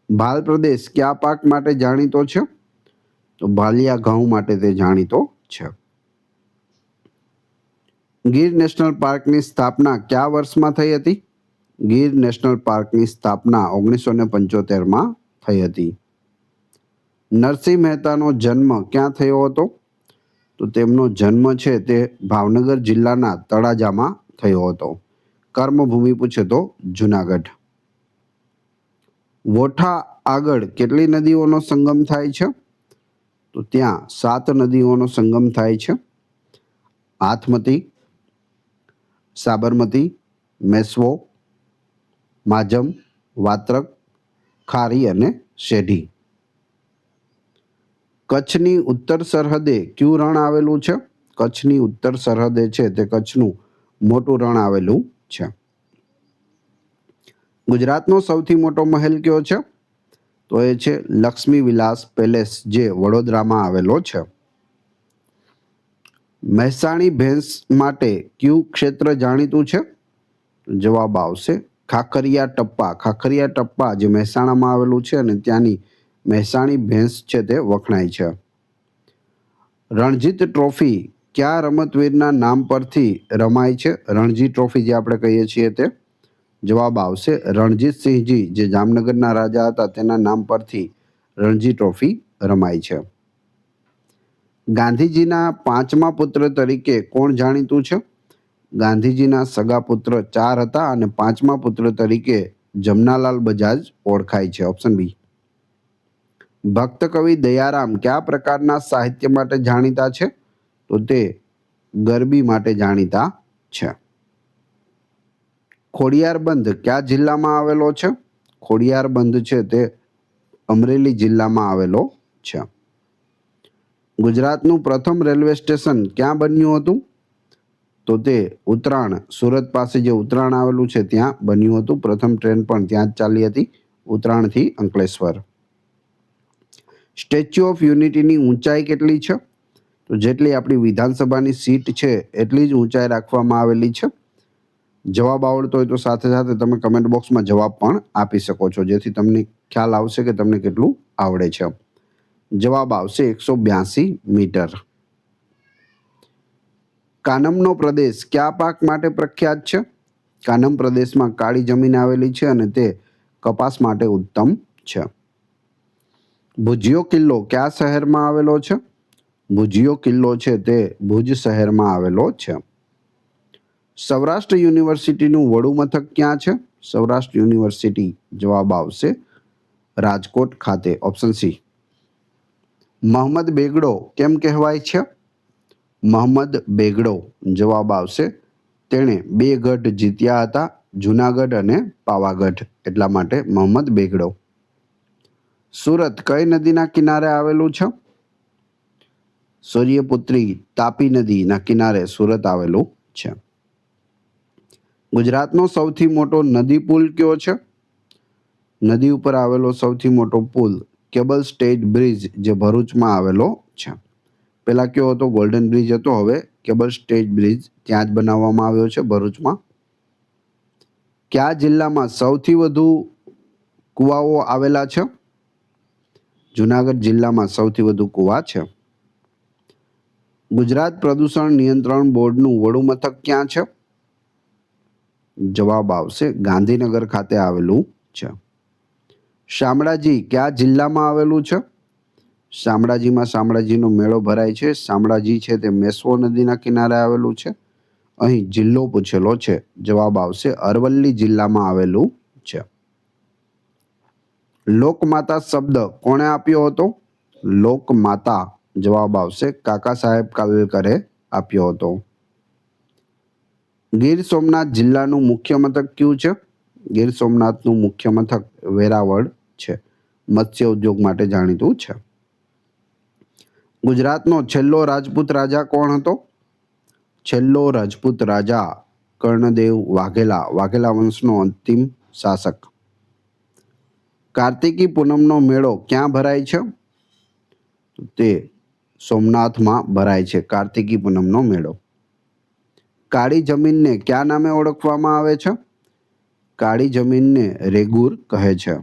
ભાલ પ્રદેશ કયા પાક માટે જાણીતો છે? તો ભાલિયા ઘઉં માટે તે જાણીતો છે. ગીર નેશનલ પાર્કની સ્થાપના કયા વર્ષમાં થઈ હતી? ગીર નેશનલ પાર્કની સ્થાપના 1975માં થઈ હતી. નરસિંહ મહેતાનો જન્મ ક્યાં થયો હતો? તો તેમનો જન્મ છે તે ભાવનગર જિલ્લાના તળાજામાં થયો હતો. કર્મભૂમિ પૂછે તો જુનાગઢ. વોઠા આગળ કેટલી નદીઓનો સંગમ થાય છે? તો ત્યાં 7 નદીઓનો સંગમ થાય છે. હાથમતી, સાબરમતી, મેશ્વો, માજમ, વાત્રક, ખારી અને શેઢી. કચ્છની ઉત્તર સરહદે કયું રણ આવેલું છે? કચ્છની ઉત્તર સરહદે છે તે કચ્છનું મોટું રણ આવેલું છે. ગુજરાતનો સૌથી મોટો મહેલ કયો છે? તો એ છે લક્ષ્મી વિલાસ પેલેસ જે વડોદરામાં આવેલો છે. મહેસાણી ભેંસ માટે કયું ક્ષેત્ર જાણીતું છે? જવાબ આવશે ખાખરિયા ટપ્પા. ખાખરિયા ટપ્પા જે મહેસાણામાં આવેલું છે અને ત્યાંની મહેસાણી ભેંસ છે તે વખણાય છે. રણજીત ટ્રોફી કયા રમતવીરના નામ પરથી રમાય છે? રણજી ટ્રોફી જે આપણે કહીએ છીએ તે. જવાબ આવશે રણજીતસિંહજી જે જામનગરના રાજા હતા તેના નામ પરથી રણજી ટ્રોફી રમાય છે. ગાંધીજીના 5મા પુત્ર તરીકે કોણ જાણીતું છે? ગાંધીજીના સગા પુત્ર 4 હતા અને 5મા પુત્ર તરીકે જમનાલાલ બજાજ ઓળખાય છે. Option B. ભક્ત કવિ દયારામ કયા પ્રકારના સાહિત્ય માટે જાણીતા છે? તો તે ગરબી માટે જાણીતા છે. ખોડિયાર બંધ કયા જિલ્લામાં આવેલો છે? ખોડિયાર બંધ છે તે અમરેલી જિલ્લામાં આવેલો છે. ગુજરાતનું પ્રથમ રેલવે સ્ટેશન ક્યાં બન્યું હતું? તો તે ઉત્તરાણ, સુરત પાસે જે ઉત્તરાણ આવેલું છે ત્યાં બન્યું હતું. પ્રથમ ટ્રેન પણ ત્યાં જ ચાલી હતી, ઉત્તરાણથી અંકલેશ્વર. સ્ટેચ્યુ ઓફ યુનિટીની ઊંચાઈ કેટલી છે? તો જેટલી આપણી વિધાનસભાની સીટ છે એટલી જ ઊંચાઈ રાખવામાં આવેલી છે. જવાબ આવડતો હોય તો સાથે સાથે તમે કમેન્ટ બોક્સમાં જવાબ પણ આપી શકો છો, જેથી તમને ખ્યાલ આવશે કે તમને કેટલું આવડે છે. જવાબ આવશે 182 મીટર. કાનમનો પ્રદેશ કયા પાક માટે પ્રખ્યાત છે? કાનમ પ્રદેશમાં કાળી જમીન આવેલી છે અને તે કપાસ માટે ઉત્તમ છે. ભુજિયો કિલ્લો કયા શહેરમાં આવેલો છે? ભુજિયો કિલ્લો છે તે ભુજ શહેરમાં આવેલો છે. સૌરાષ્ટ્ર યુનિવર્સિટીનું વડું મથક ક્યાં છે? સૌરાષ્ટ્ર યુનિવર્સિટી જવાબ આવશે રાજકોટ ખાતે. Option C. મહમદ બેગડો કેમ કહેવાય છે? મહમદ બેગડો જવાબ આવશે તેણે 2 ગઢ જીત્યા હતા, જુનાગઢ અને પાવાગઢ, એટલા માટે મહમદ બેગડો. સુરત કઈ નદીના કિનારે આવેલું છે? સૂર્યપુત્રી તાપી નદીના કિનારે સુરત આવેલું છે. ગુજરાતનો સૌથી મોટો નદી પુલ કયો છે? નદી ઉપર આવેલો સૌથી મોટો પુલ કેબલ સ્ટેજ બ્રિજ જે ભરૂચમાં આવેલો છે. પહેલા કયો હતો? ગોલ્ડન બ્રિજ હતો, હવે કેબલ સ્ટેજ બ્રિજ ત્યાં જ બનાવવામાં આવ્યો છે ભરૂચમાં. કયા જિલ્લામાં સૌથી વધુ કુવાઓ આવેલા છે? જુનાગઢ જિલ્લામાં સૌથી વધુ કુવા છે. ગુજરાત પ્રદૂષણ નિયંત્રણ બોર્ડનું વડું મથક ક્યાં છે? જવાબ આવશે ગાંધીનગર ખાતે આવેલું છે. શામળાજી કયા જિલ્લામાં આવેલું છે? શામળાજીમાં શામળાજીનો મેળો ભરાય છે. શામળાજી છે તે મેશ્વો નદીના કિનારે આવેલું છે. અહીં જિલ્લો પૂછેલો છે. જવાબ આવશે અરવલ્લી જિલ્લામાં આવેલું છે. લોકમાતા શબ્દ કોણે આપ્યો હતો? લોકમાતા જવાબ આવશે કાકા સાહેબ કાલેલકરે આપ્યો હતો. ગીર સોમનાથ જિલ્લાનું મુખ્ય મથક કયું છે? ગીર સોમનાથનું મુખ્ય મથક વેરાવળ છે. મત્સ્ય ઉદ્યોગ માટે જાણીતું છે. ગુજરાતનો છેલ્લો રાજપૂત રાજા કોણ હતો? છેલ્લો રાજપૂત રાજા કર્ણદેવ વાઘેલા, વાઘેલા વંશનો અંતિમ શાસક. કાર્તિકી પૂનમનો મેળો ક્યાં ભરાય છે? તે સોમનાથમાં ભરાય છે કાર્તિકી પૂનમનો મેળો. કાળી જમીનને કયા નામે ઓળખવામાં આવે છે? કાળી જમીનને રેગુર કહે છે.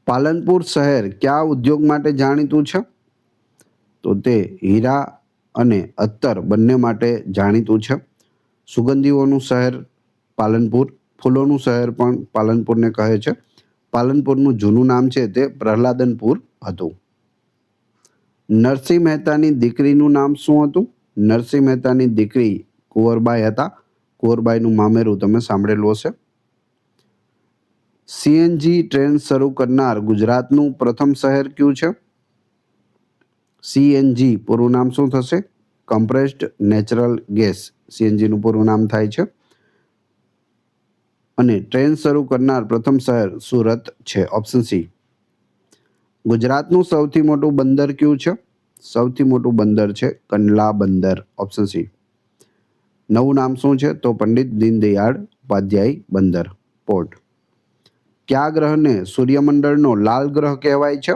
પાલનપુર શહેર કયા ઉદ્યોગ માટે જાણીતું છે? તો તે હીરા અને અત્તર બંને માટે જાણીતું છે. સુગંધીઓનું શહેર પાલનપુર, ફૂલોનું શહેર પણ પાલનપુરને કહે છે. પાલનપુરનું જૂનું નામ છે તે પ્રહલાદનપુર હતું. નરસિંહ મહેતાની દીકરીનું નામ શું હતું? નરસિંહ મહેતાની દીકરી કુંવરબાઈ હતા. કુંવરબાઈનું મામેરું તમે સાંભળેલું હશે. સીએનજી ટ્રેન શરૂ કરનાર ગુજરાતનું પ્રથમ શહેર કયું છે? સીએનજી પૂરું નામ શું થશે? કમ્પ્રેસ્ડ નેચરલ ગેસ સીએનજીનું પૂરું નામ થાય છે. અને ટ્રેન શરૂ કરનાર પ્રથમ શહેર સુરત છે. Option C. ગુજરાતનું સૌથી મોટું બંદર કયું છે? સૌથી મોટું બંદર છે કંડલા બંદર. Option C. નવું નામ શું છે? તો પંડિત દીનદયાળ ઉપાધ્યાય બંદર પોર્ટ. કયા ગ્રહને સૂર્યમંડળનો લાલ ગ્રહ કહેવાય છે?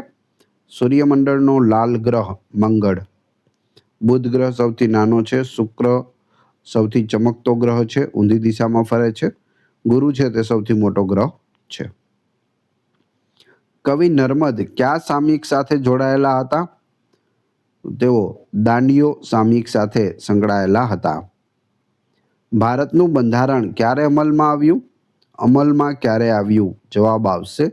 સૂર્યમંડળનો લાલ ગ્રહ મંગળ. બુધ ગ્રહ સૌથી નાનો છે. શુક્ર સૌથી ચમકતો ગ્રહ છે, ઊંધી દિશામાં ફરે છે. ગુરુ છે તે સૌથી મોટો ગ્રહ છે. કવિ નર્મદ કયા સામયિક સાથે જોડાયેલા હતા? તેઓ દાંડિયો સામયિક સાથે સંકળાયેલા હતા. ભારતનું બંધારણ ક્યારે અમલમાં આવ્યું? અમલમાં ક્યારે આવ્યું? જવાબ આવશે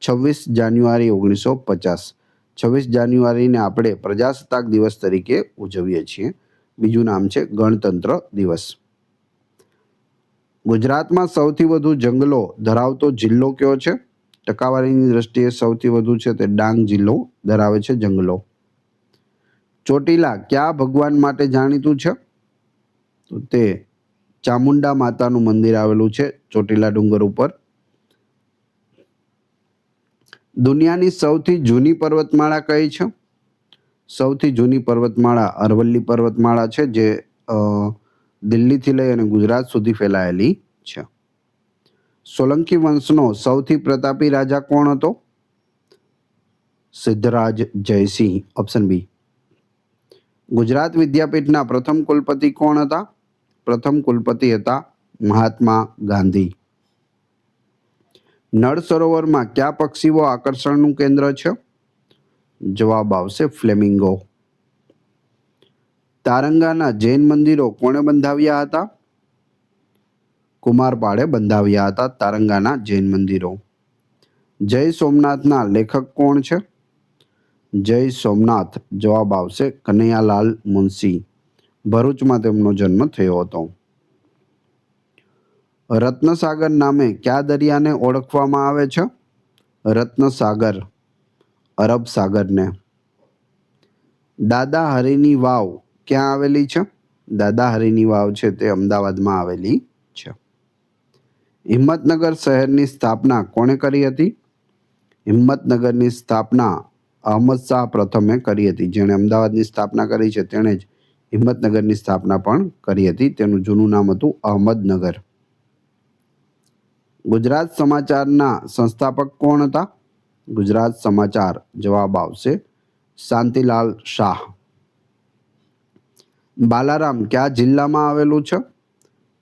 26 જાન્યુઆરી 1950. 26 જાન્યુઆરીને આપણે પ્રજાસત્તાક દિવસ તરીકે ઉજવીએ છીએ. બીજું નામ છે ગણતંત્ર દિવસ. ગુજરાતમાં સૌથી વધુ જંગલો ધરાવતો જિલ્લો કયો છે? ટકાવારીની દ્રષ્ટિએ સૌથી વધુ છે તે ડાંગ જિલ્લો ધરાવે છે જંગલો. ચોટીલા કયા ભગવાન માટે જાણીતું છે? તો તે ચામુંડા માતાનું મંદિર આવેલું છે ચોટીલા ડુંગર ઉપર. દુનિયાની સૌથી જૂની પર્વતમાળા કઈ છે? સૌથી જૂની પર્વતમાળા અરવલ્લી પર્વતમાળા છે, જે દિલ્હીથી લઈ અને ગુજરાત સુધી ફેલાયેલી છે. સોલંકી વંશનો સૌથી પ્રતાપી રાજા કોણ હતો? સિદ્ધરાજ જયસિંહ. Option B. ગુજરાત વિદ્યાપીઠના પ્રથમ કુલપતિ કોણ હતા? પ્રથમ કુલપતિ હતા મહાત્મા ગાંધી. નળ સરોવરમાં કયા પક્ષીઓ આકર્ષણનું કેન્દ્ર છે? જવાબ આવશે ફ્લેમિંગો. તારંગાના જૈન મંદિરો કોણે બંધાવ્યા હતા? કુમારપાળે બંધાવ્યા હતા તારંગાના જૈન મંદિરો. જય સોમનાથના લેખક કોણ છે? જય સોમનાથ જવાબ આવશે કનૈયાલાલ મુનશી. ભરૂચમાં તેમનો જન્મ થયો હતો. રત્નસાગર નામે કયા દરિયાને ઓળખવામાં આવે છે? રત્નસાગર અરબ સાગરને. દાદા હરીની વાવ ક્યાં આવેલી છે? દાદા હરીની વાવ છે તે અમદાવાદમાં આવેલી છે. હિંમતનગર શહેરની સ્થાપના કોણે કરી હતી? હિંમતનગરની સ્થાપના અહમદ શાહ પ્રથમે કરી હતી. જેણે અમદાવાદની સ્થાપના કરી છે તેણે જ હિંમતનગરની સ્થાપના પણ કરી હતી. તેનું જૂનું નામ હતું અહમદનગર. ગુજરાત સમાચારના સંસ્થાપક કોણ હતા? ગુજરાત સમાચાર જવાબ આવશે શાંતિલાલ શાહ. બાલારામ કયા જિલ્લામાં આવેલું છે?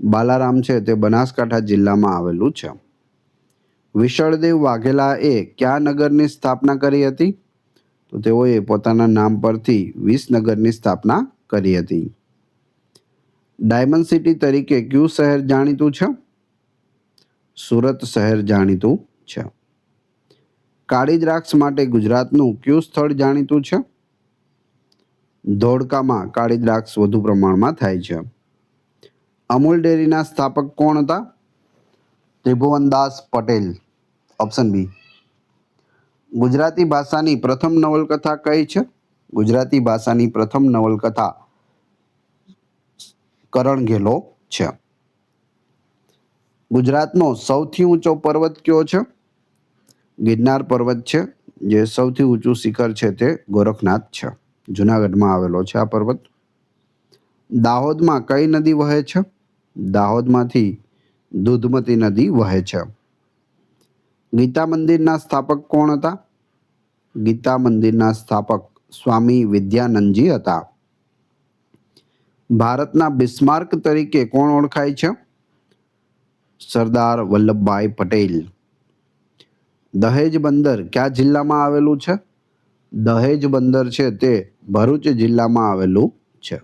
બાલારામ છે તે બનાસકાંઠા જિલ્લામાં આવેલું છે. વિશળદેવ વાઘેલા એ કયા નગરની સ્થાપના કરી હતી? તો તેઓએ પોતાના નામ પરથી વિસનગરની સ્થાપના કરી હતી. ડાયમંડ સિટી તરીકે કયું શહેર જાણીતું છે? સુરત શહેર જાણીતું છે. કાળી દ્રાક્ષ માટે ગુજરાતનું કયું સ્થળ જાણીતું છે? ધોળકામાં કાળી દ્રાક્ષ વધુ પ્રમાણમાં થાય છે. અમૂલ ડેરીના સ્થાપક કોણ હતા? ત્રિભુવનદાસ પટેલ. Option B. ગુજરાતી ભાષાની પ્રથમ નવલકથા કઈ છે? ગુજરાતી ભાષાની પ્રથમ નવલકથા કરણ ઘેલો છે. ગુજરાતનો સૌથી ઊંચો પર્વત કયો છે? ગિરનાર પર્વત છે. જે સૌથી ઊંચું શિખર છે તે ગોરખનાથ છે. જુનાગઢમાં આવેલો છે આ પર્વત. દાહોદમાં કઈ નદી વહે છે? દાહોદમાંથી દૂધમતી નદી વહે છે. ગીતા મંદિરના સ્થાપક કોણ હતા? ગીતા મંદિરના સ્થાપક સ્વામી વિદ્યાનંદજી હતા. ભારતના બિસ્માર્ક તરીકે કોણ ઓળખાય છે? સરદાર વલ્લભભાઈ પટેલ. દહેજ બંદર કયા જિલ્લામાં આવેલું છે? દહેજ બંદર છે તે ભરૂચ જિલ્લામાં આવેલું છે.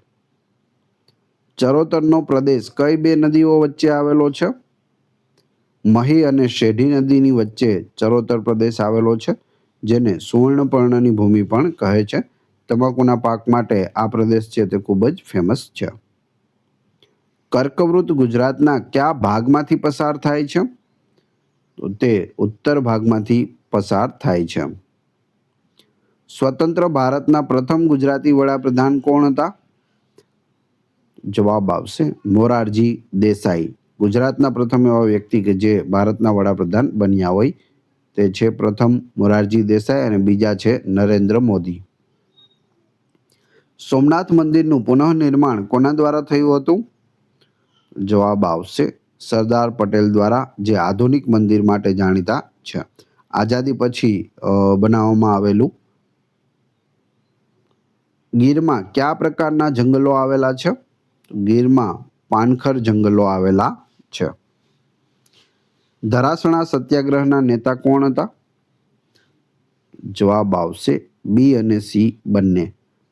ચરોતરનો પ્રદેશ કઈ બે નદીઓ વચ્ચે આવેલો છે? મહી અને શેઢી નદીની વચ્ચે ચરોતર પ્રદેશ આવેલો છે, જેને સુવર્ણપર્ણની ભૂમિ પણ કહે છે. તમાકુના પાક માટે આ પ્રદેશ છે તે ખૂબ જ ફેમસ છે. કર્કવૃત ગુજરાતના કયા ભાગમાંથી પસાર થાય છે? તો તે ઉત્તર ભાગમાંથી પસાર થાય છે. સ્વતંત્ર ભારતના પ્રથમ ગુજરાતી વડાપ્રધાન કોણ હતા? જવાબ આવશે મોરારજી દેસાઈ. ગુજરાતના પ્રથમ એવા વ્યક્તિ કે જે ભારતના વડાપ્રધાન બન્યા હોય તે છે પ્રથમ મોરારજી દેસાઈ અને બીજા છે નરેન્દ્ર મોદી. સોમનાથ મંદિરનું પુનઃનિર્માણ કોના દ્વારા થયું હતું? જવાબ આવશે સરદાર પટેલ દ્વારા, જે આધુનિક મંદિર માટે જાણીતા છે. આઝાદી પછી બનાવવામાં આવેલું. ગીરમાં કયા પ્રકારના જંગલો આવેલા છે? ગીરમાં પાનખર જંગલો આવેલા છે. ધરાસણા સત્યાગ્રહના નેતા કોણ હતા? જવાબ આવશે બી અને સી બંને,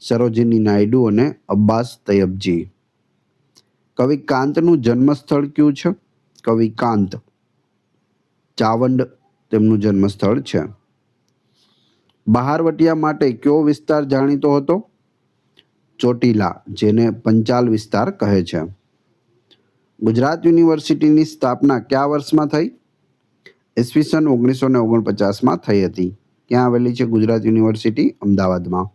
સરોજિની નાયડુ અને અબ્બાસ તયબજી. કવિ કાંતનું જન્મસ્થળ કયું છે? કવિ કાંત ચાવંડ તેમનું જન્મસ્થળ છે. બહારવટિયા માટે કયો વિસ્તાર જાણીતો હતો? ચોટીલા, જેને પંચાલ વિસ્તાર કહે છે. ગુજરાત યુનિવર્સિટીની સ્થાપના કયા વર્ષમાં થઈ? ઈસવીસન 1949માં થઈ હતી. ક્યાં આવેલી છે ગુજરાત યુનિવર્સિટી? અમદાવાદમાં.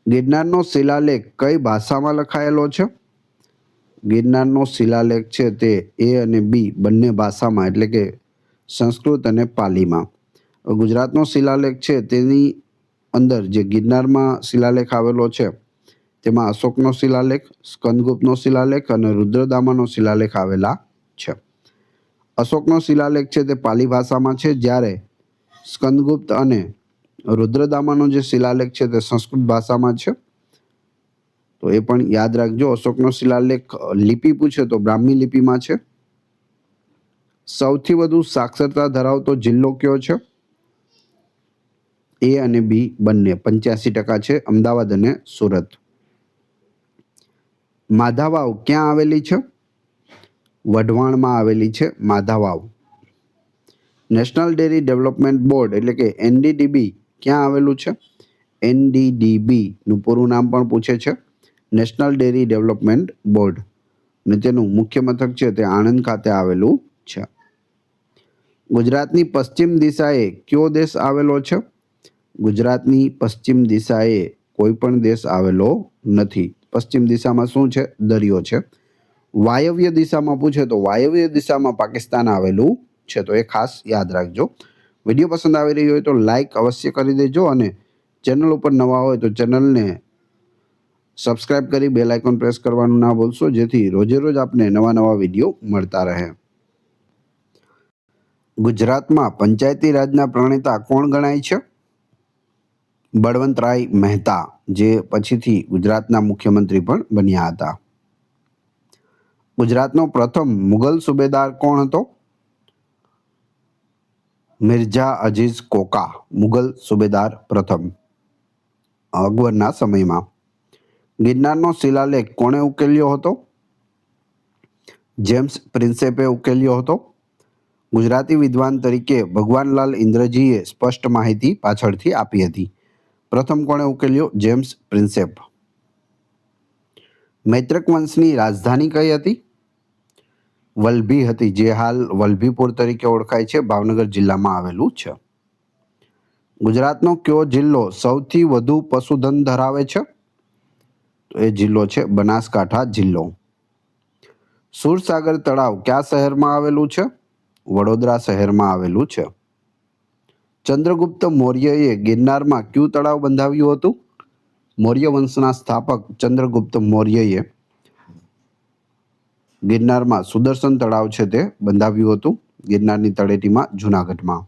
ગિરનારનો શિલાલેખ કઈ ભાષામાં લખાયેલો છે? ગિરનારનો શિલાલેખ છે તે એ અને બી બંને ભાષામાં, એટલે કે સંસ્કૃત અને પાલીમાં. ગુજરાતનો શિલાલેખ છે તેની અંદર જે ગિરનારમાં શિલાલેખ આવેલો છે તેમાં અશોકનો શિલાલેખ, સ્કંદગુપ્તનો શિલાલેખ અને રુદ્રદામાનો શિલાલેખ આવેલા છે. અશોકનો શિલાલેખ છે તે પાલી ભાષામાં છે, જ્યારે સ્કંદગુપ્ત અને રુદ્રદામાનો જે શિલાલેખ છે તે સંસ્કૃત ભાષામાં છે. તો એ પણ યાદ રાખજો. અશોકનો શિલાલેખ લિપિ પૂછે તો બ્રાહ્મી લિપિમાં છે. સૌથી વધુ સાક્ષરતા ધરાવતો જિલ્લો કયો છે? એ અને બી બંને 85% છે, અમદાવાદ અને સુરત. માધાવાવ ક્યાં આવેલી છે? વઢવાણમાં આવેલી છે માધાવાવ. નેશનલ ડેરી ડેવલપમેન્ટ બોર્ડ એટલે કે એનડીડીબી ક્યાં આવેલું છે? એનડીડીબી નું પૂરું નામ પણ પૂછે છે, નેશનલ ડેરી ડેવલપમેન્ટ બોર્ડ, અને તેનું મુખ્ય મથક છે તે આણંદ ખાતે આવેલું છે. ગુજરાતની પશ્ચિમ દિશાએ કયો દેશ આવેલો છે? ગુજરાતની પશ્ચિમ દિશાએ કોઈ પણ દેશ આવેલો નથી. પશ્ચિમ દિશામાં શું છે? દરિયો છે. વાયવ્ય દિશામાં પૂછે તો વાયવ્ય દિશામાં પાકિસ્તાન આવેલું છે, તો એ ખાસ યાદ રાખજો. વિડીયો પસંદ આવી રહ્યો હોય તો લાઈક અવશ્ય કરી દેજો, અને ચેનલ ઉપર નવા હોય તો ચેનલને સબસ્ક્રાઇબ કરી બેલ આઇકોન પ્રેસ કરવાનું ના ભૂલશો, જેથી રોજે રોજ આપને નવા નવા વિડીયો મળતા રહે. ગુજરાતમાં પંચાયતી રાજના પ્રણેતા કોણ ગણાય છે? બળવંતરાય મહેતા, જે પછીથી ગુજરાતના મુખ્યમંત્રી પણ બન્યા હતા. ગુજરાતનો પ્રથમ મુગલ સુબેદાર કોણ હતો? મિર્ઝા અઝીઝ કોકા, મુગલ સુબેદાર પ્રથમ અકબરના સમયમાં. ગિરનારનો શિલાલેખ કોણે ઉકેલ્યો હતો? જેમ્સ પ્રિન્સેપે ઉકેલ્યો હતો. ગુજરાતી વિદ્વાન તરીકે ભગવાનલાલ ઇન્દ્રજીએ સ્પષ્ટ માહિતી પાછળથી આપી હતી. પ્રથમ કોણે ઉકેલ્યો? જેમ્સ પ્રિન્સેપ. મૈત્રક વંશની રાજધાની કઈ હતી? વલભી હતી, જે હાલ વલભીપુર તરીકે ઓળખાય છે, ભાવનગર જિલ્લામાં આવેલું છે. ગુજરાતનો કયો જિલ્લો સૌથી વધુ પશુધન ધરાવે છે? તો એ જિલ્લો છે બનાસકાંઠા જિલ્લો. સુરસાગર તળાવ કયા શહેરમાં આવેલું છે? વડોદરા શહેરમાં આવેલું છે. ચંદ્રગુપ્ત મૌર્યએ ગિરનારમાં કયું તળાવ બંધાવ્યું હતું? મૌર્ય વંશના સ્થાપક ચંદ્રગુપ્ત મૌર્યએ ગિરનારમાં સુદર્શન તળાવ છે તે બંધાવ્યું હતું, ગિરનારની તળેટીમાં, જૂનાગઢમાં.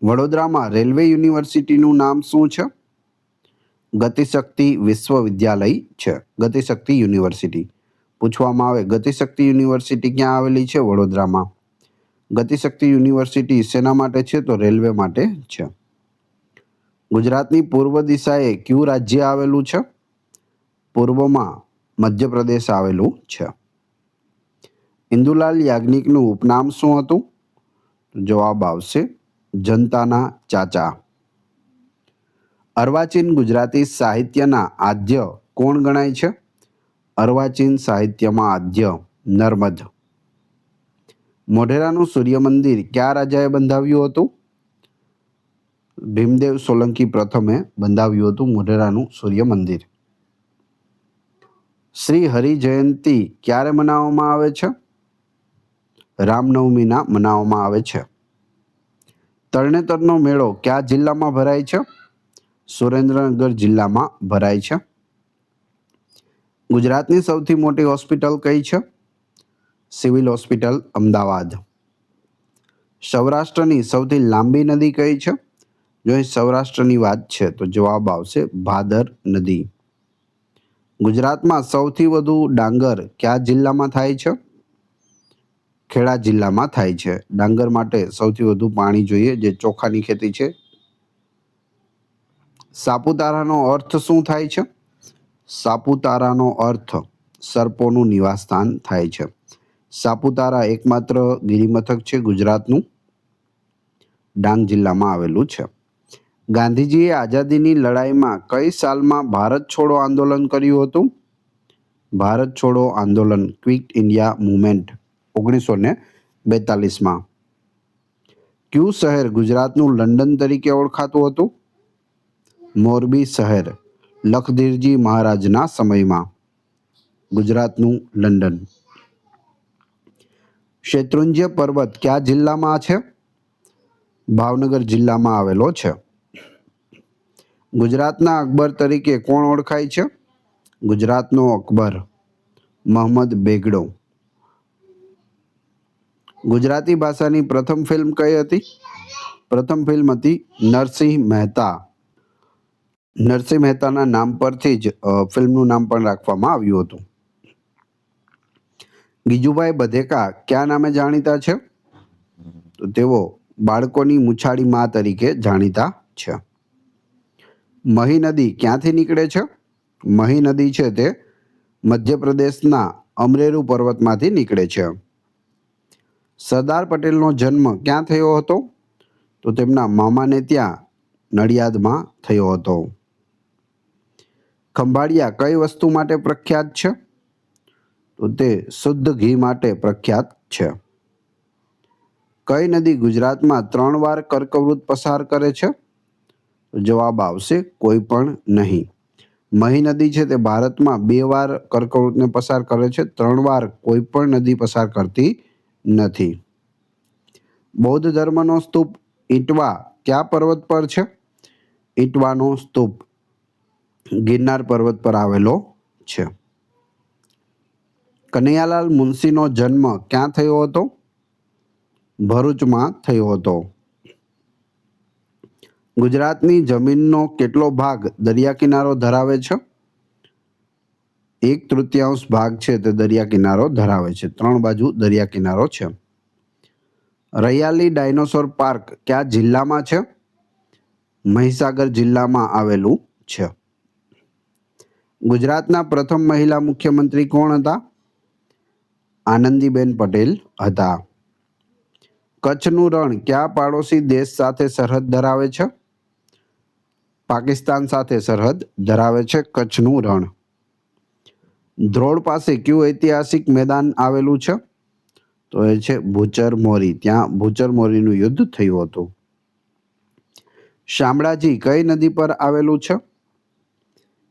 વડોદરામાં રેલવે યુનિવર્સિટીનું નામ શું છે? ગતિશક્તિ વિશ્વવિદ્યાલય છે, ગતિશક્તિ યુનિવર્સિટી. પૂછવામાં આવે ગતિશક્તિ યુનિવર્સિટી ક્યાં આવેલી છે? વડોદરામાં. ગતિશક્તિ યુનિવર્સિટી શેના માટે છે? તો રેલવે માટે છે. ગુજરાતની પૂર્વ દિશાએ કયું રાજ્ય આવેલું છે? પૂર્વમાં મધ્યપ્રદેશ આવેલું છે. ઇન્દુલાલ યાજ્ઞિકનું ઉપનામ શું હતું? જવાબ આવશે જનતાના ચાચા. અર્વાચીન ગુજરાતી સાહિત્યના આદ્ય કોણ ગણાય છે? અર્વાચીન સાહિત્યમાં આદ્ય નર્મદ. મોઢેરાનું સૂર્ય મંદિર કયા રાજાએ બંધાવ્યું હતું? ભીમદેવ સોલંકી પ્રથમે બંધાવ્યું હતું મોઢેરાનું સૂર્ય મંદિર. શ્રી હરિ જયંતિ ક્યારે મનાવવામાં આવે છે? રામનવમીના મનાવવામાં આવે છે. તરણેતરનો મેળો કયા જિલ્લામાં ભરાય છે? સુરેન્દ્રનગર જિલ્લામાં ભરાય છે. ગુજરાતની સૌથી મોટી હોસ્પિટલ કઈ છે? Civil hospital Ahmedabad. સૌરાષ્ટ્રની સૌથી લાંબી નદી કઈ છે? જો અહીં સૌરાષ્ટ્રની વાત છે તો જવાબ આવશે ભાદર નદી. ગુજરાતમાં સૌથી વધુ ડાંગર કયા જિલ્લામાં થાય છે? ખેડા જિલ્લામાં થાય છે. ડાંગર માટે સૌથી વધુ પાણી જોઈએ, જે ચોખાની ખેતી છે. સાપુતારાનો અર્થ શું થાય છે? સાપુતારાનો અર્થ સર્પોનું નિવાસસ્થાન થાય છે. સાપુતારા એકમાત્ર ગિરિમથક છે ગુજરાતનું, ડાંગ જિલ્લામાં આવેલું છે. ગાંધીજીએ આઝાદીની લડાઈમાં કઈ સાલમાં ભારત છોડો આંદોલન કર્યું હતું? ભારત છોડો આંદોલન, ક્વિટ ઇન્ડિયા મુવમેન્ટ, 1942માં. કયું શહેર ગુજરાતનું લંડન તરીકે ઓળખાતું હતું? મોરબી શહેર, લખધીરજી મહારાજના સમયમાં ગુજરાતનું લંડન. શેત્રુંજ્ય પર્વત કયા જિલ્લામાં છે? ભાવનગર જિલ્લામાં આવેલો છે. ગુજરાતના અકબર તરીકે કોણ ઓળખાય છે? ગુજરાતનો અકબર મોહમ્મદ બેગડો. ગુજરાતી ભાષાની પ્રથમ ફિલ્મ કઈ હતી? પ્રથમ ફિલ્મ હતી નરસિંહ મહેતા. નરસિંહ મહેતાના નામ પરથી જ ફિલ્મનું નામ પણ રાખવામાં આવ્યું હતું. ગીજુભાઈ બધેકા કયા નામે જાણીતા છે? તો તેઓ બાળકોની મૂછાળી મા તરીકે જાણીતા છે. મહી નદી ક્યાંથી નીકળે છે? મહી નદી છે તે મધ્યપ્રદેશના અમરેરુ પર્વતમાંથી નીકળે છે. સરદાર પટેલનો જન્મ ક્યાં થયો હતો? તો તેમના મામાને ત્યાં નડિયાદમાં થયો હતો. ખંભાળિયા કઈ વસ્તુ માટે પ્રખ્યાત છે? તો તે શુદ્ધ ઘી માટે પ્રખ્યાત છે. કઈ નદી ગુજરાતમાં 3 વાર કર્કવૃત પસાર કરે છે? જવાબ આવશે કોઈ પણ નહીં. મહી નદી છે તે ભારતમાં 2 વાર કર્કવૃતને પસાર કરે છે, 3 વાર કોઈ પણ નદી પસાર કરતી નથી. બૌદ્ધ ધર્મનો સ્તૂપ ઈટવા કયા પર્વત પર છે? ઈટવાનો સ્તૂપ ગિરનાર પર્વત પર આવેલો છે. કનૈયાલાલ મુનશીનો જન્મ ક્યાં થયો હતો? ભરૂચમાં થયો હતો. ગુજરાતની જમીનનો કેટલો ભાગ દરિયા કિનારો ધરાવે છે? 1/3 ભાગ છે તે દરિયા કિનારો ધરાવે છે. 3 બાજુ દરિયા કિનારો છે. રૈયાલી ડાયનોસોર પાર્ક કયા જિલ્લામાં છે? મહીસાગર જિલ્લામાં આવેલું છે. ગુજરાતના પ્રથમ મહિલા મુખ્યમંત્રી કોણ હતા? આનંદીબેન પટેલ હતા. કચ્છનું રણ કયા પાડોશી દેશ સાથે સરહદ ધરાવે છે? પાકિસ્તાન સાથે સરહદ ધરાવે છે કચ્છનું રણ. ધ્રોળ પાસે કયું ઐતિહાસિક મેદાન આવેલું છે? તો એ છે ભૂચર મોરી. ત્યાં ભૂચર મોરીનું યુદ્ધ થયું હતું. શામળાજી કઈ નદી પર આવેલું છે?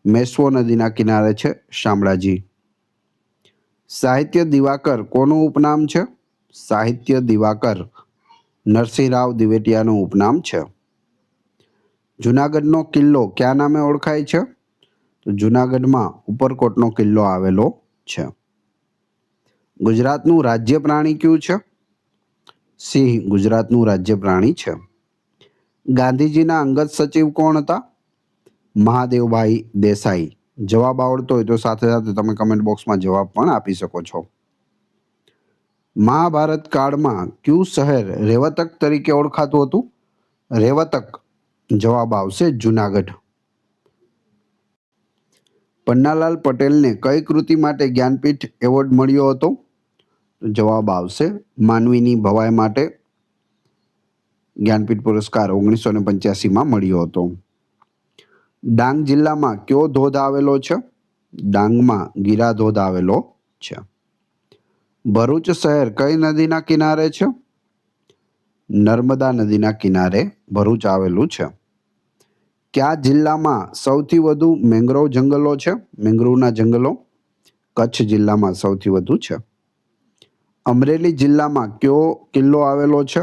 મેશ્વો નદીના કિનારે છે શામળાજી. સાહિત્ય દિવાકર કોનું ઉપનામ છે? સાહિત્ય દિવાકર નરસિંહરાવ દિવેટિયાનું ઉપનામ છે. જુનાગઢનો કિલ્લો કયા નામે ઓળખાય છે? તો જુનાગઢમાં ઉપરકોટનો કિલ્લો આવેલો છે. ગુજરાતનું રાજ્ય પ્રાણી કયું છે? સિંહ ગુજરાતનું રાજ્ય પ્રાણી છે. ગાંધીજીના અંગત સચિવ કોણ હતા? મહાદેવભાઈ દેસાઈ. જવાબ આવડતો હોય તો સાથે સાથે તમે કમેન્ટ બોક્સમાં જવાબ પણ આપી શકો છો. મહાભારત કાળમાં કયું શહેર રેવતક તરીકે ઓળખાતું હતું? રેવતક. જવાબ આવશે જુનાગઢ. પન્નાલાલ પટેલને કઈ કૃતિ માટે જ્ઞાનપીઠ એવોર્ડ મળ્યો હતો? જવાબ આવશે માનવીની ભવાઈ માટે જ્ઞાનપીઠ પુરસ્કાર 1985માં મળ્યો હતો. ડાંગ જિલ્લામાં કયો ધોધ આવેલો છે? ડાંગમાં ગીરા ધોધ આવેલો છે. ભરૂચ શહેર કઈ નદીના કિનારે છે? નર્મદા નદીના કિનારે ભરૂચ આવેલું છે. કયા જિલ્લામાં સૌથી વધુ મેંગ્રોવ જંગલો છે? મેંગ્રોવના જંગલો કચ્છ જિલ્લામાં સૌથી વધુ છે. અમરેલી જિલ્લામાં કયો કિલ્લો આવેલો છે?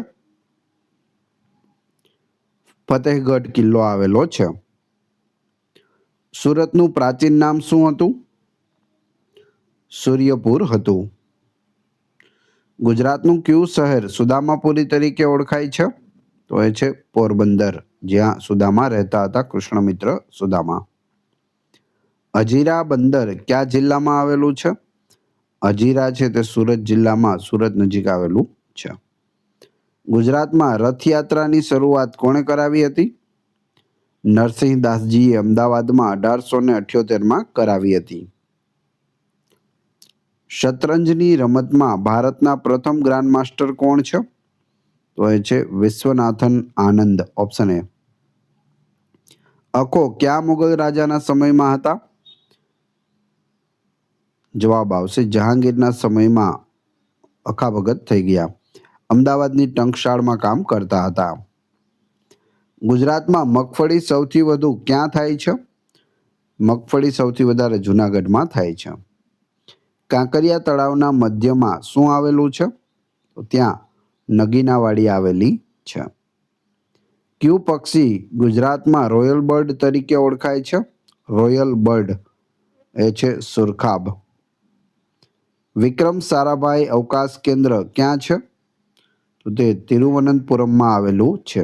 ફતેહગઢ કિલ્લો આવેલો છે. સુરતનું પ્રાચીન નામ શું હતું? સૂર્યપુર હતું. ગુજરાતનું કયું શહેર સુદામાપુરી તરીકે ઓળખાય છે? તો એ છે પોરબંદર, જ્યાં સુદામા રહેતા હતા, કૃષ્ણમિત્ર સુદામા. હજીરા બંદર કયા જિલ્લામાં આવેલું છે? હજીરા છે તે સુરત જિલ્લામાં, સુરત નજીક આવેલું છે. ગુજરાતમાં રથયાત્રાની શરૂઆત કોણે કરાવી હતી? નરસિંહદાસજીએ અમદાવાદમાં 1878માં કરાવી હતી. શતરંજની રમતમાં ભારતના પ્રથમ ગ્રાન્ડ માસ્ટર કોણ છે? તો એ છે વિશ્વનાથન આનંદ, ઓપ્શન એ. અખો કયા મુગલ રાજાના સમયમાં હતા? જવાબ આવશે જહાંગીરના સમયમાં અખા ભગત થઈ ગયા. અમદાવાદની ટંકશાળમાં કામ કરતા હતા. ગુજરાતમાં મગફળી સૌથી વધુ ક્યાં થાય છે? મગફળી સૌથી વધારે જુનાગઢમાં થાય છે. કાંકરિયા તળાવના મધ્યમાં શું આવેલું છે? તો ત્યાં નગીનાવાડી આવેલી છે. કયું પક્ષી ગુજરાતમાં રોયલ બર્ડ તરીકે ઓળખાય છે? રોયલ બર્ડ એ છે સુરખાબ. વિક્રમ સારાભાઈ અવકાશ કેન્દ્ર ક્યાં છે? તો તે તિરુવનંતપુરમમાં આવેલું છે.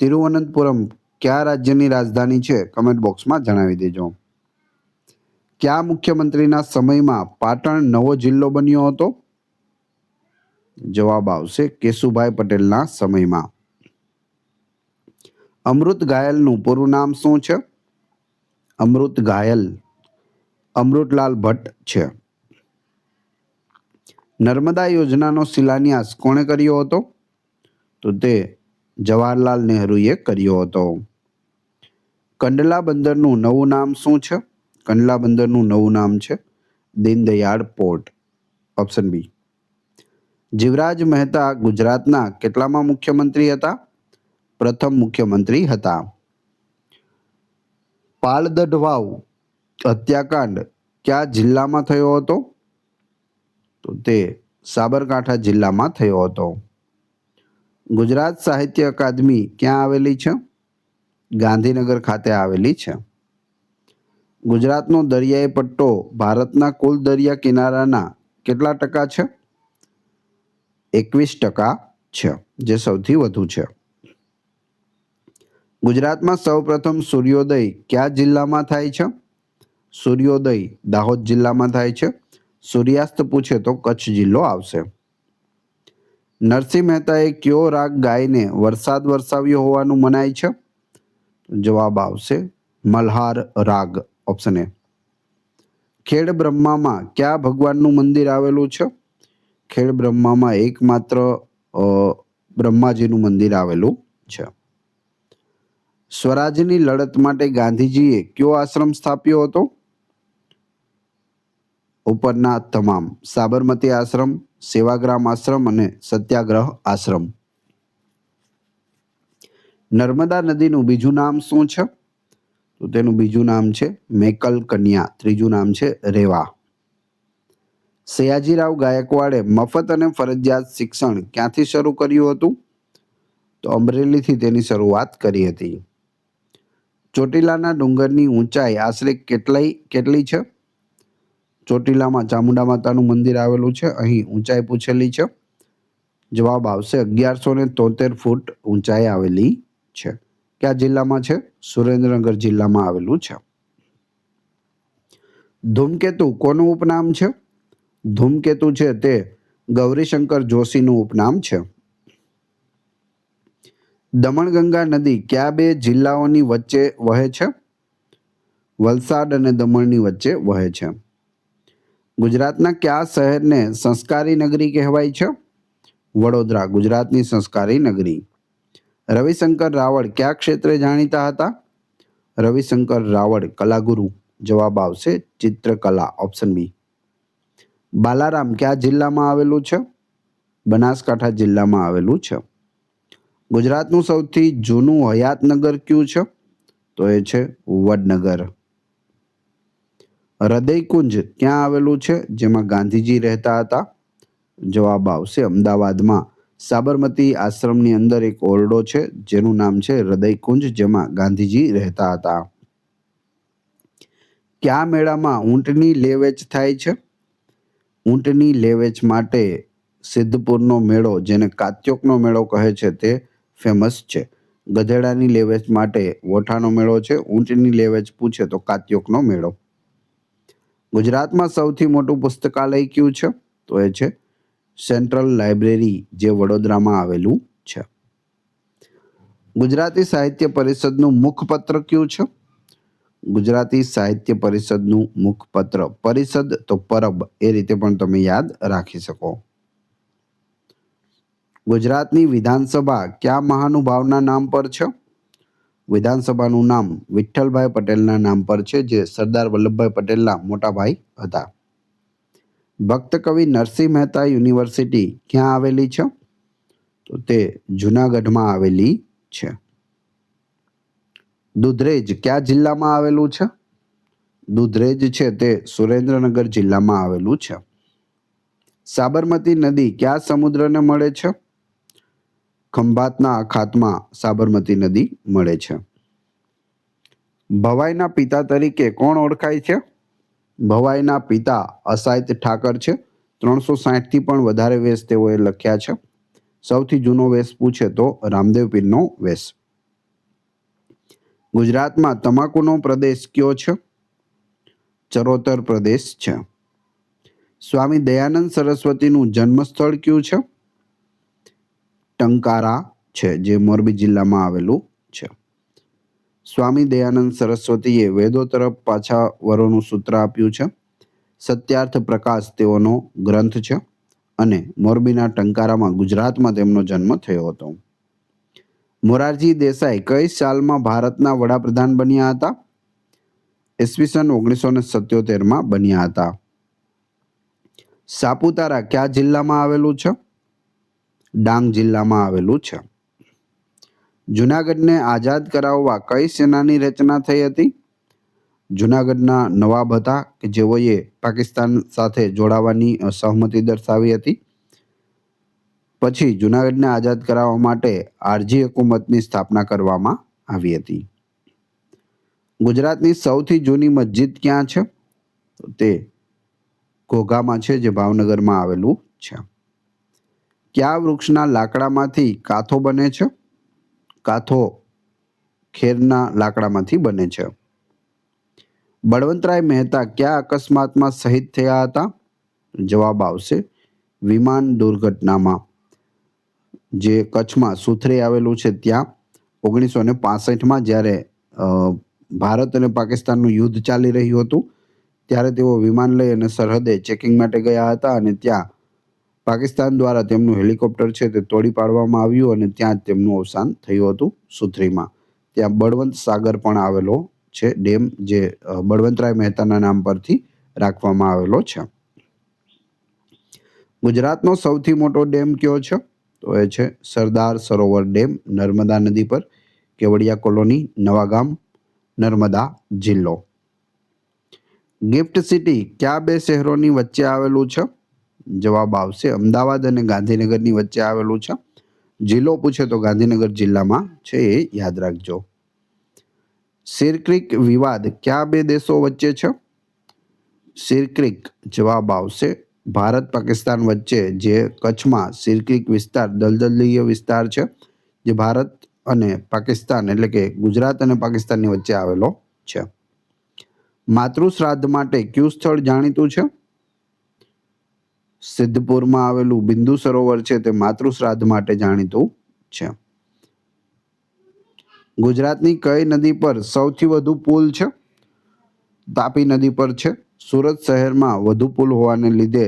તિરુવનંતપુરમ કયા રાજ્યની રાજધાની છે? કમેન્ટ બોક્સમાં જણાવી દેજો. કયા મુખ્યમંત્રીના સમયમાં પાટણ નવો જિલ્લો બન્યો હતો? જવાબ આવશે કેશુભાઈ પટેલના સમયમાં. અમૃત ઘાયલનું પૂરું નામ શું છે? અમૃત ઘાયલ અમૃતલાલ ભટ્ટ છે. નર્મદા યોજનાનો શિલાન્યાસ કોણે કર્યો હતો? તો તે જવાહરલાલ નહેરુએ કર્યો હતો. કંડલા બંદરનું નવું નામ શું છે? કંડલા બંદરનું નવું નામ છે Deendayal port, option B. Jivraj Mehta ગુજરાતના કેટલામાં મુખ્યમંત્રી હતા? પ્રથમ મુખ્યમંત્રી હતા. પાળદઢ વાવ હત્યાકાંડ કયા જિલ્લામાં થયો હતો? તો તે સાબરકાંઠા જિલ્લામાં થયો હતો. ગુજરાત સાહિત્ય અકાદમી ક્યાં આવેલી છે? ગાંધીનગર ખાતે આવેલી છે. ગુજરાતનો દરિયાઈ પટ્ટો ભારતના કુલ દરિયા કિનારાના કેટલા ટકા છે? 21% છે, જે સૌથી વધુ છે. ગુજરાતમાં સૌપ્રથમ સૂર્યોદય કયા જિલ્લામાં થાય છે? સૂર્યોદય દાહોદ જિલ્લામાં થાય છે. સૂર્યાસ્ત પૂછે તો કચ્છ જિલ્લો આવશે. નરસિંહ મહેતાએ કયો રાગ ગાઈને વરસાદ વરસાવ્યો હોવાનું મનાય છે? જવાબ આવશે મલ્હાર રાગ, ઓપ્શન એ. ખેડ બ્રહ્મામાં કયા ભગવાનનું મંદિર આવેલું છે? ખેડ બ્રહ્મામાં એકમાત્ર બ્રહ્માજીનું મંદિર આવેલું છે. સ્વરાજની લડત માટે ગાંધીજીએ કયો આશ્રમ સ્થાપ્યો હતો? ઉપરના તમામ: સાબરમતી આશ્રમ, સેવાગ્રામ આશ્રમ અને સત્યાગ્રહ આશ્રમ. નર્મદા નદીનું બીજું નામ શું છે? તો તેનું બીજું નામ છે મેકલ કન્યા, ત્રીજું નામ છે રેવા. સયાજીરાવ ગાયકવાડે મફત અને ફરજિયાત શિક્ષણ ક્યાંથી શરૂ કર્યું હતું? તો અમરેલીથી તેની શરૂઆત કરી હતી. ચોટીલાના ડુંગરની ઊંચાઈ આશરે કેટલી છે? ચોટીલામાં ચામુંડા માતાનું મંદિર આવેલું છે. અહીં ઊંચાઈ પૂછેલી છે. જવાબ આવશે 1173 ફૂટ ઊંચાઈ આવેલી છે. કયા જિલ્લામાં છે? સુરેન્દ્રનગર જિલ્લામાં આવેલું છે. ધૂમકેતુ કોનું ઉપનામ છે? ધૂમકેતુ છે તે ગૌરીશંકર જોશીનું ઉપનામ છે. દમણગંગા નદી કયા બે જિલ્લાઓની વચ્ચે વહે છે? વલસાડ અને દમણની વચ્ચે વહે છે. ગુજરાતના કયા શહેરને સંસ્કારી નગરી કહેવાય છે? વડોદરા ગુજરાતની સંસ્કારી નગરી. રવિશંકર રાવળ કયા ક્ષેત્રે જાણીતા હતા? રવિશંકર રાવળ કલાગુરુ. જવાબ આવશે ચિત્રકલા, ઓપ્શન બી. બાલારામ કયા જિલ્લામાં આવેલું છે? બનાસકાંઠા જિલ્લામાં આવેલું છે. ગુજરાતનું સૌથી જૂનું હયાતનગર કયું છે? તો એ છે વડનગર. હૃદયકુંજ ક્યાં આવેલું છે જેમાં ગાંધીજી રહેતા હતા? જવાબ આવશે અમદાવાદમાં સાબરમતી આશ્રમની અંદર એક ઓરડો છે જેનું નામ છે હૃદયકુંજ, જેમાં ગાંધીજી રહેતા હતા. કયા મેળામાં ઊંટની લે-વેચ થાય છે? ઊંટની લે-વેચ માટે સિદ્ધપુરનો મેળો, જેને કાત્યોકનો મેળો કહે છે, તે ફેમસ છે. ગધેડાની લે-વેચ માટે વોઠાનો મેળો છે. ઊંટની લે-વેચ પૂછે તો કાત્યોકનો મેળો. ગુજરાતમાં સૌથી મોટું પુસ્તકાલય કયું છે? તો એ છે સેન્ટ્રલ લાઇબ્રેરી, જે વડોદરામાં આવેલું છે. ગુજરાતી સાહિત્ય પરિષદનું મુખપત્ર કયું છે? ગુજરાતી સાહિત્ય પરિષદનું મુખપત્ર, પરિષદ તો પરબ, એ રીતે પણ તમે યાદ રાખી શકો. ગુજરાતની વિધાનસભા કયા મહાનુભાવના નામ પર છે? વિધાનસભાનું નામ વિઠ્ઠલભાઈ પટેલના નામ પર છે, જે સરદાર વલ્લભભાઈ પટેલના મોટા ભાઈ હતા. ભક્ત કવિ નરસિંહ મહેતા યુનિવર્સિટી ક્યાં આવેલી છે? તો તે જુનાગઢમાં આવેલી છે. દુધરેજ કયા જિલ્લામાં આવેલું છે? દુધરેજ છે તે સુરેન્દ્રનગર જિલ્લામાં આવેલું છે. સાબરમતી નદી કયા સમુદ્રને મળે છે? ખંભાતના અખાતમાં સાબરમતી નદી મળે છે. ભવાઈના પિતા તરીકે કોણ ઓળખાય છે? ભવાઈના પિતા અસાયત ઠાકર છે. 360 થી પણ વધારે વેશ તેઓએ લખ્યા છે. સૌથી જૂનો વેશ પૂછે તો રામદેવ પીરનો વેશ. ગુજરાતમાં તમાકુનો પ્રદેશ કયો છે? ચરોતર પ્રદેશ છે. સ્વામી દયાનંદ સરસ્વતીનું જન્મસ્થળ કયું છે? ટંકારા છે, જે મોરબી જિલ્લામાં આવેલું છે. સ્વામી દયાનંદ સરસ્વતીએ વેદો તરફ પાછા વરોનું સૂત્ર આપ્યું છે. સત્યાર્થ પ્રકાશ તેઓનો ગ્રંથ છે અને મોરબીના ટંકારામાં ગુજરાતમાં તેમનો જન્મ થયો હતો. મોરારજી દેસાઈ કઈ સાલમાં ભારતના વડાપ્રધાન બન્યા હતા? ઈસવીસન 1977માં બન્યા હતા. સાપુતારા કયા જિલ્લામાં આવેલું છે? ડાંગ જિલ્લામાં આવેલું છે. જુનાગઢને આઝાદ કરાવવા કઈ સેનાની રચના થઈ હતી? જુનાગઢના નવાબ હતા કે જેઓએ પાકિસ્તાન સાથે જોડાવાની સહમતિ દર્શાવી હતી. પછી જુનાગઢને આઝાદ કરાવવા માટે આરજી હુકુમતની સ્થાપના કરવામાં આવી હતી. ગુજરાતની સૌથી જૂની મસ્જિદ ક્યાં છે? તે ઘોઘામાં છે, જે ભાવનગરમાં આવેલું છે. કયા વૃક્ષના લાકડામાંથી કાથો બને છે? કાથો ખેરના લાકડામાંથી બને છે. બળવંતરાય મહેતા કયા અકસ્માતમાં શહીદ થયા હતા? જવાબ આવશે વિમાન દુર્ઘટનામાં, જે કચ્છમાં સુથરી આવેલું છે ત્યાં 1965માં જ્યારે ભારત અને પાકિસ્તાનનું યુદ્ધ ચાલી રહ્યું હતું, ત્યારે તેઓ વિમાન લઈ અને સરહદે ચેકિંગ માટે ગયા હતા અને ત્યાં પાકિસ્તાન દ્વારા તેમનું હેલિકોપ્ટર છે તે તોડી પાડવામાં આવ્યું અને ત્યાં જ તેમનું અવસાન થયું હતું સુથરીમાં. ત્યાં બળવંત સાગર પણ આવેલો છે ડેમ, જે બળવંતરાય મહેતાના નામ પરથી રાખવામાં આવેલો છે. ગુજરાતનો સૌથી મોટો ડેમ કયો છે? તો એ છે સરદાર સરોવર ડેમ, નર્મદા નદી પર, કેવડિયા કોલોની, નવાગામ, નર્મદા જિલ્લો. ગિફ્ટ સિટી કયા બે શહેરોની વચ્ચે આવેલું છે? જવાબ આવશે અમદાવાદ અને ગાંધીનગરની વચ્ચે આવેલું છે. જિલ્લો પૂછે તો ગાંધીનગર જિલ્લામાં છે, એ યાદ રાખજો. સિરક્રીક વિવાદ કયા બે દેશો વચ્ચે છે? સિરક્રીક જવાબ આવશે ભારત પાકિસ્તાન વચ્ચે, જે કચ્છમાં સિરક્રીક વિસ્તાર દલદલીય વિસ્તાર છે, જે ભારત અને પાકિસ્તાન એટલે કે ગુજરાત અને પાકિસ્તાનની વચ્ચે આવેલો છે. માતૃ શ્રાદ્ધ માટે કયું સ્થળ જાણીતું છે? સિદ્ધપુરમાં આવેલું બિંદુ સરોવર છે તે માતૃ શ્રાદ્ધ માટે જાણીતું છે. ગુજરાતની કઈ નદી પર સૌથી વધુ પુલ છે? તાપી નદી પર છે. સુરત શહેરમાં વધુ પુલ હોવાને લીધે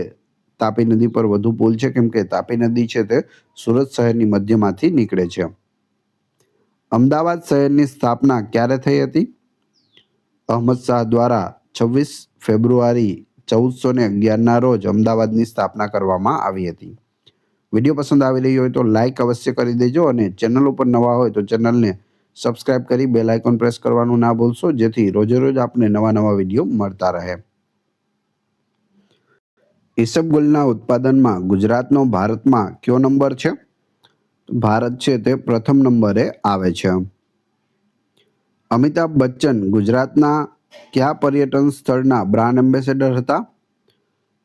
તાપી નદી પર વધુ પુલ છે, કેમ કે તાપી નદી છે તે સુરત શહેરની મધ્યમાંથી નીકળે છે. અમદાવાદ શહેરની સ્થાપના ક્યારે થઈ હતી? અહમદ શાહ દ્વારા 26 ફેબ્રુઆરી 1411ના રોજ અમદાવાદની સ્થાપના કરવામાં આવી હતી. વિડીયો પસંદ આવી રહ્યો હોય તો લાઈક અવશ્ય કરી દેજો, અને ચેનલ ઉપર નવા હોય તો ચેનલને સબસ્ક્રાઇબ કરી બેલ આઇકોન પ્રેસ કરવાનું ના ભૂલશો, જેથી રોજે રોજ આપને નવા વિડીયો મળતા રહે. ઈસબગુલના ઉત્પાદનમાં ગુજરાતનો ભારતમાં કયો નંબર છે? ભારત છે તે પ્રથમ નંબરે આવે છે. અમિતાભ બચ્ચન ગુજરાતના કયા પર્યટન સ્થળના બ્રાન્ડ એમ્બેસેડર હતા?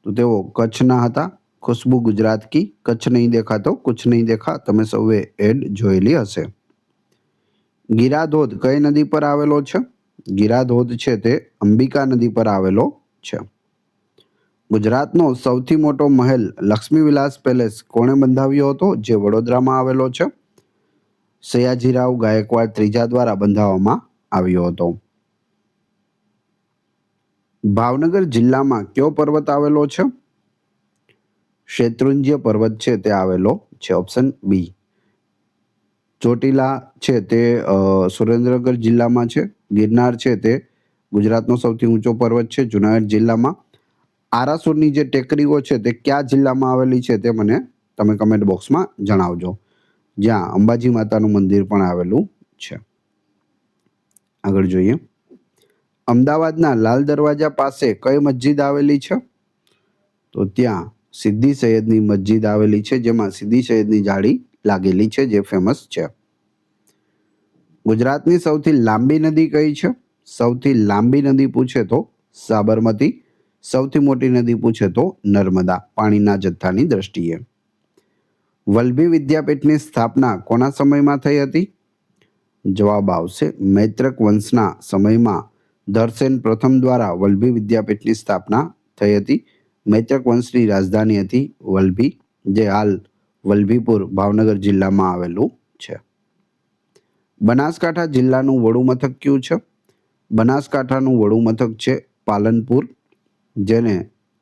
તો તેઓ કચ્છના હતા. ખુશ્બુ ગુજરાત કી, કચ્છ નહીં દેખા તો કુછ નહીં દેખા, તમે સૌએ એડ જોયેલી હશે. ગીરા ધોધ કઈ નદી પર આવેલો છે? ગીરા ધોધ છે તે અંબિકા નદી પર આવેલો છે. ગુજરાતનો સૌથી મોટો મહેલ લક્ષ્મી વિલાસ પેલેસ કોણે બંધાવ્યો હતો, જે વડોદરામાં આવેલો છે? સયાજીરાવ ગાયકવાડ ત્રીજા દ્વારા બંધાવવામાં આવ્યો હતો. ભાવનગર જિલ્લામાં કયો પર્વત આવેલો છે? શેત્રુંજ્ય પર્વત છે તે આવેલો છે, ઓપ્શન બી. ચોટીલા છે તે સુરેન્દ્રનગર જિલ્લામાં છે. ગિરનાર છે તે ગુજરાતનો સૌથી ઊંચો પર્વત છે, જુનાગઢ જિલ્લામાં. આરાસુરની જે ટેકરીઓ છે તે કયા જિલ્લામાં આવેલી છે તે મને તમે કમેન્ટ બોક્સમાં જણાવજો, જ્યાં અંબાજી માતાનું મંદિર પણ આવેલું છે. આગળ જોઈએ. અમદાવાદના લાલ દરવાજા પાસે કઈ મસ્જિદ આવેલી છે? તો ત્યાં સિદ્દી સૈયદની મસ્જિદ આવેલી છે, જેમાં સિદ્દી સૈયદની જાળી લાગેલી છે, જે ફેમસ છે. ગુજરાતની સૌથી લાંબી નદી કઈ છે? સૌથી લાંબી નદી પૂછે તો સાબરમતી. સૌથી મોટી નદી પૂછે તો નર્મદા, પાણીના જથ્થાની દ્રષ્ટિએ. વલ્લભી વિદ્યાપીઠની સ્થાપના કોના સમયમાં થઈ હતી? જવાબ આવશે મૈત્રક વંશના સમયમાં ધરસેન પ્રથમ દ્વારા વલ્લભી વિદ્યાપીઠની સ્થાપના થઈ હતી. મૈત્રક વંશની રાજધાની હતી વલ્લભી, જે હાલ વલ્લભીપુર ભાવનગર જિલ્લામાં આવેલું છે. બનાસકાંઠા જિલ્લાનું વડું મથક કયું છે? બનાસકાંઠાનું વડું મથક છે પાલનપુર, જેને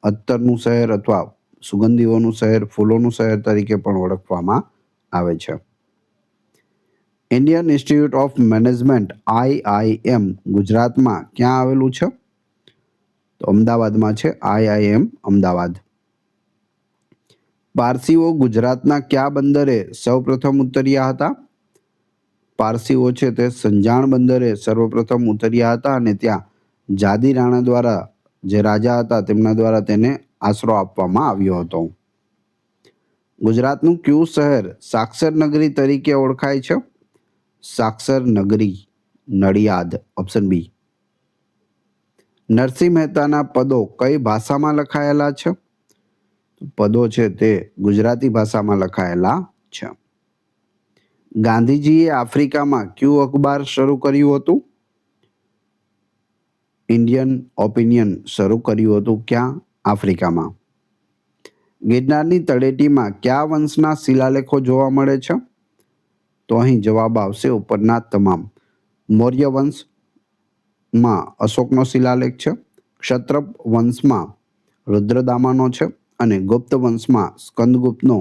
અત્તરનું શહેર અથવા સુગંધીઓનું શહેર, ફૂલોનું શહેર તરીકે પણ ઓળખવામાં આવે છે. Indian institute of management IIM ગુજરાતમાં ક્યાં આવેલું છે? તો અમદાવાદમાં છે, IIM અમદાવાદ. પારસીઓ ગુજરાતના કયા બંદરે સૌપ્રથમ ઉતર્યા હતા? પારસીઓ છે તે સંજાણ બંદરે સર્વપ્રથમ ઉતર્યા હતા, અને ત્યાં જાદી રાણા દ્વારા, જે રાજા હતા, તેમના દ્વારા તેને આશરો આપવામાં આવ્યો હતો. ગુજરાતનું કયું શહેર સાક્ષર નગરી તરીકે ઓળખાય છે? સાક્ષર નગરી નડિયાદ, ઓપ્શન બી. નરસિંહ મહેતાના પદો કઈ ભાષામાં લખાયેલા છે? પદો છે તે ગુજરાતી ભાષામાં લખાયેલા છે. ગાંધીજીએ આફ્રિકામાં કયું અખબાર શરૂ કર્યું હતું? ઇન્ડિયન ઓપિનિયન શરૂ કર્યું હતું. ક્યાં? આફ્રિકામાં. ગિરનારની તળેટીમાં કયા વંશના શિલાલેખો જોવા મળે છે? તો અહીં જવાબ આવશે ઉપરના તમામ. મૌર્ય વંશમાં અશોકનો શિલાલેખ છે, ક્ષત્રપ વંશમાં રુદ્રદામાનો છે, અને ગુપ્ત વંશમાં સ્કંદગુપ્તનો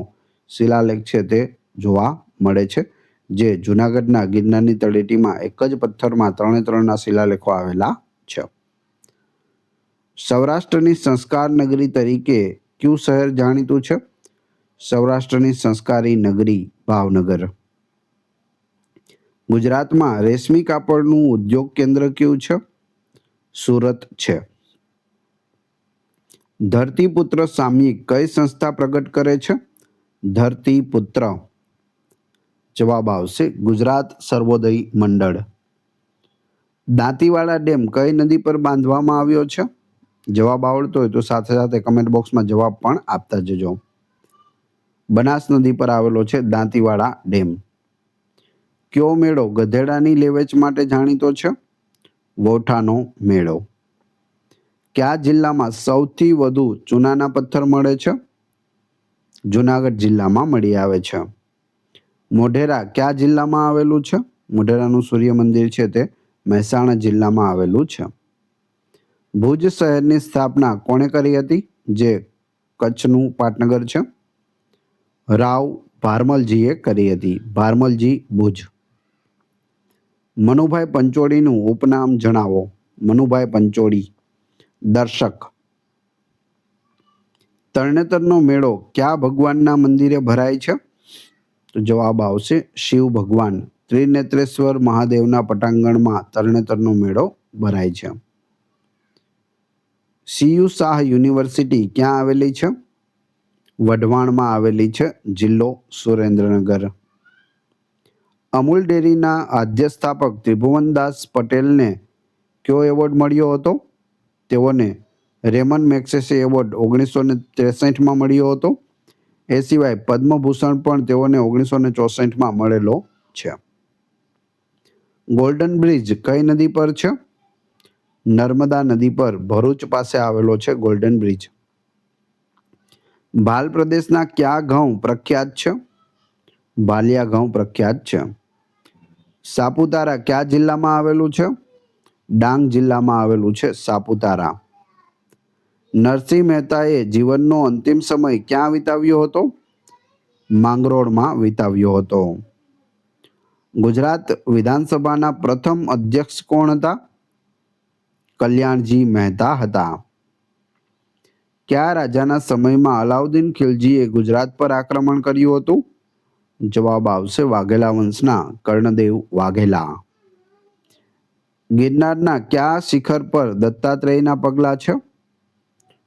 શિલાલેખ છે તે જોવા મળે છે, જે જૂનાગઢના ગિરનારની તળેટીમાં એક જ પથ્થરમાં 3 શિલાલેખો આવેલા છે. સૌરાષ્ટ્રની સંસ્કાર નગરી તરીકે કયું શહેર જાણીતું છે? સૌરાષ્ટ્રની સંસ્કારી નગરી ભાવનગર. ગુજરાતમાં રેશમી કાપડનું ઉદ્યોગ કેન્દ્ર કયું છે? સુરત છે. ધરતીપુત્ર સામયિક કઈ સંસ્થા પ્રગટ કરે છે? ધરતીપુત્ર. જવાબ આવશે ગુજરાત સર્વોદય મંડળ. દાંતીવાડા ડેમ કઈ નદી પર બાંધવામાં આવ્યો છે? જવાબ આવડતો હોય તો સાથે સાથે કમેન્ટ બોક્સમાં જવાબ પણ આપતા જજો. બનાસ નદી પર આવેલો છે દાંતીવાડા ડેમ. કયો મેળો ગધેડાની લેવેચ માટે જાણીતો છે? વૌઠાનો મેળો. કયા જિલ્લામાં સૌથી વધુ ચૂનાના પથ્થર મળે છે? જુનાગઢ જિલ્લામાં મળી આવે છે. મોઢેરા કયા જિલ્લામાં આવેલું છે? મોઢેરાનું સૂર્ય મંદિર છે તે મહેસાણા જિલ્લામાં આવેલું છે. ભુજ શહેરની સ્થાપના કોણે કરી હતી? જે કચ્છનું પાટનગર છે. રાવ ભારમલજીએ કરી હતી. ભારમલજી ભુજ. મનુભાઈ પંચોળીનું ઉપનામ જણાવો. મનુભાઈ પંચોળી. દર્શક. તરણેતરનો મેળો કયા ભગવાનના મંદિરે ભરાય છે? તો જવાબ આવશે શિવ ભગવાન. ત્રિનેત્રેશ્વર મહાદેવના પટાંગણમાં તરણેતરનો મેળો ભરાય છે. સીયુ શાહ યુનિવર્સિટી ક્યાં આવેલી છે? વઢવાણમાં આવેલી છે. જિલ્લો સુરેન્દ્રનગર. અમૂલ ડેરીના આદ્ય સ્થાપક ત્રિભુવનદાસ પટેલને કયો એવોર્ડ મળ્યો હતો? તેઓને રેમન મેગ્સેસે એવોર્ડ 1963માં મળ્યો હતો. એ સિવાય પદ્મભૂષણ પણ તેઓને 1964માં મળેલો છે. ગોલ્ડન બ્રિજ કઈ નદી પર છે? નર્મદા નદી પર ભરૂચ પાસે આવેલો છે ગોલ્ડન બ્રિજ. ભાલ પ્રદેશના કયા ઘઉં પ્રખ્યાત છે? ભાલિયા ઘઉં પ્રખ્યાત છે. સાપુતારા કયા જિલ્લામાં આવેલું છે? ડાંગ જિલ્લામાં આવેલું છે સાપુતારા. નરસિંહ મહેતાએ જીવનનો અંતિમ સમય ક્યાં વિતાવ્યો હતો? માંગરોળમાં વિતાવ્યો હતો. ગુજરાત વિધાનસભાના પ્રથમ અધ્યક્ષ કોણ હતા? કલ્યાણજી મહેતા હતા. કયા રાજાના સમયમાં અલાઉદ્દીન ખિલજીએ ગુજરાત પર આક્રમણ કર્યું હતું? જવાબ આવશે વાઘેલા વંશના કર્ણદેવ વાઘેલા. ગિરનારના કયા શિખર પર દત્તાત્રેયના પગલા છે?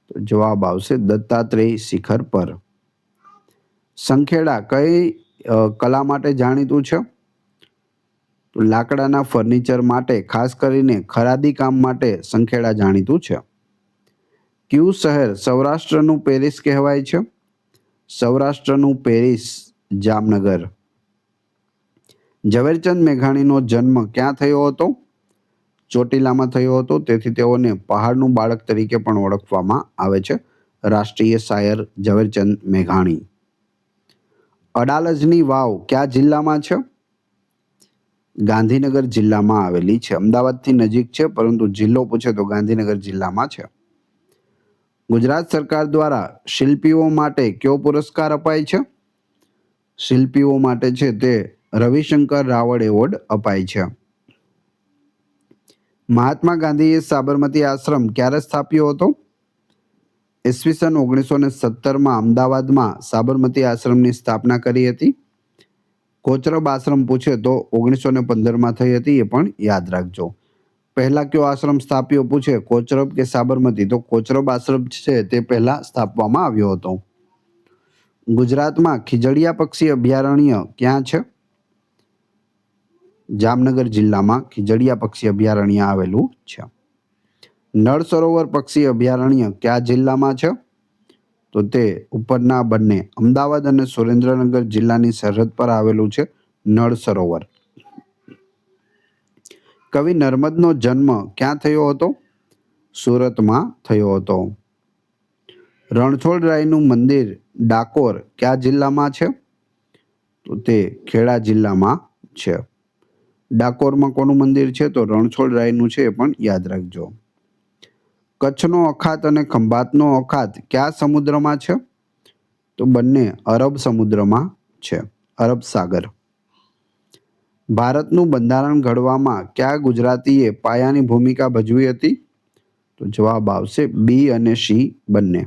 તો જવાબ આવશે દત્તાત્રેય શિખર પર. સંખેડા કઈ કલા માટે જાણીતું છે? તો લાકડાના ફર્નિચર માટે, ખાસ કરીને ખરાદી કામ માટે સંખેડા જાણીતું છે. કયું શહેર સૌરાષ્ટ્રનું પેરિસ કહેવાય છે? સૌરાષ્ટ્રનું પેરિસ જામનગર. ઝવેરચંદ મેઘાણીનો જન્મ ક્યાં થયો હતો? ચોટીલામાં થયો હતો. તેથી તેઓને પહાડનું બાળક તરીકે પણ ઓળખવામાં આવે છે. રાષ્ટ્રીય શાયર ઝવેરચંદ મેઘાણી. અડાલજની વાવ કયા જિલ્લામાં છે? ગાંધીનગર જિલ્લામાં આવેલી છે. અમદાવાદથી નજીક છે પરંતુ જિલ્લો પૂછે તો ગાંધીનગર જિલ્લામાં છે. ગુજરાત સરકાર દ્વારા શિલ્પીઓ માટે કયો પુરસ્કાર અપાય છે? શિલ્પીઓ માટે છે તે રવિશંકર રાવળ એવોર્ડ અપાય છે. મહાત્મા ગાંધીએ સાબરમતી આશ્રમ ક્યારે સ્થાપ્યો હતો? ઈસવીસન 1917માં અમદાવાદમાં સાબરમતી આશ્રમની સ્થાપના કરી હતી. કોચરબ આશ્રમ પૂછે તો 1915માં થઈ હતી, એ પણ યાદ રાખજો. પહેલા કયો આશ્રમ સ્થાપ્યો પૂછે કોચરબ કે સાબરમતી, તો કોચરબ આશ્રમ છે તે પહેલા સ્થાપવામાં આવ્યો હતો. ગુજરાતમાં ખીજડીયા પક્ષી અભયારણ્ય ક્યાં છે? જામનગર જિલ્લામાં ખીજડીયા પક્ષી અભયારણ્ય આવેલું છે. નળ સરોવર પક્ષી અભયારણ્ય કયા જિલ્લામાં છે? તો તે ઉપરના બંને અમદાવાદ અને સુરેન્દ્રનગર જિલ્લાની સરહદ પર આવેલું છે નળ સરોવર. કવિ નર્મદનો જન્મ ક્યાં થયો હતો? સુરતમાં થયો હતો. રણછોડરાયનું મંદિર ડાકોર કયા જિલ્લામાં છે? તો તે ખેડા જિલ્લામાં છે. ડાકોરમાં કોનું મંદિર છે? તો રણછોડરાયનું છે, એ પણ યાદ રાખજો. કચ્છનો અખાત અને ખંભાતનો અખાત કયા સમુદ્રમાં છે? તો બંને અરબ સમુદ્રમાં છે, અરબ સાગર. ભારતનું બંધારણ ઘડવામાં કયા ગુજરાતીએ પાયાની ભૂમિકા ભજવી હતી? તો જવાબ આવશે બી અને સી બંને.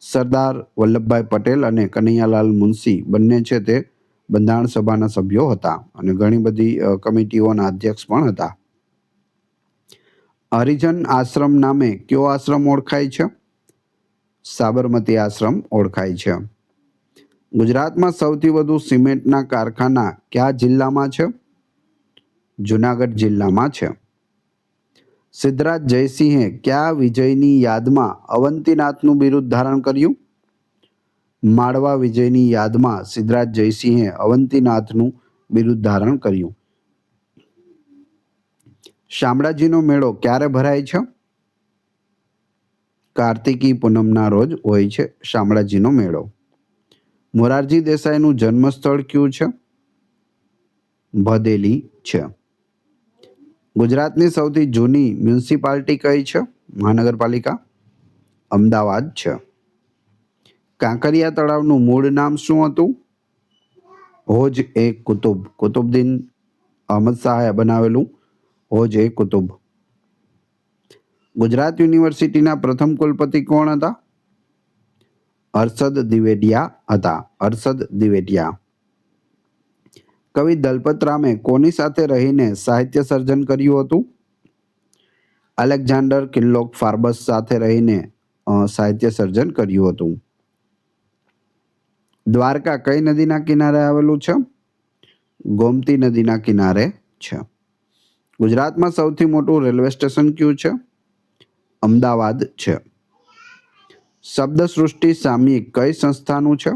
સરદાર વલ્લભભાઈ પટેલ અને કનૈયાલાલ મુનશી બંને છે તે બંધારણ સભાના સભ્યો હતા અને ઘણી બધી કમિટીઓના અધ્યક્ષ પણ હતા. હરિજન આશ્રમ નામે કયો આશ્રમ ઓળખાય છે? સાબરમતી આશ્રમ ઓળખાય છે. ગુજરાતમાં સૌથી વધુ સિમેન્ટના કારખાના કયા જિલ્લામાં છે? જુનાગઢ જિલ્લામાં છે. સિદ્ધરાજ જયસિંહે કયા વિજયની યાદમાં અવંતીનાથનું બિરુદ ધારણ કર્યું? માળવા વિજયની યાદમાં સિદ્ધરાજ જયસિંહે અવંતીનાથનું બિરુદ ધારણ કર્યું. શામળાજીનો મેળો ક્યારે ભરાય છે? કાર્તિકી પૂનમના રોજ હોય છે શામળાજીનો મેળો. મોરારજી દેસાઈનું જન્મસ્થળ કયું છે? ભદેલી છે. ગુજરાતની સૌથી જૂની મ્યુનિસિપાલિટી કઈ છે? મહાનગરપાલિકા અમદાવાદ છે. કાંકરિયા તળાવનું મૂળ નામ શું હતું? હોજ એ કુતુબ. કુતુબદીન અહમદ શાહે બનાવેલું હોજ એ કુતુબ. ગુજરાત યુનિવર્સિટીના પ્રથમ કુલપતિ કોણ હતા? હર્ષદ દ્વિવેદિયા હતા. હર્ષદ દ્વિવેદિયા. કવિ દલપતરામે કોની સાથે રહીને સાહિત્ય સર્જન કર્યું હતું? અલેક્ઝાન્ડર કિર્લોક ફાર્બસ સાથે રહીને સાહિત્ય સર્જન કર્યું હતું. દ્વારકા કઈ નદીના કિનારે આવેલું છે? ગોમતી નદીના કિનારે છે. ગુજરાતમાં સૌથી મોટું રેલવે સ્ટેશન કયું છે? અમદાવાદ છે. શબ્દ સૃષ્ટિ સામયિક કઈ સંસ્થાનું છે?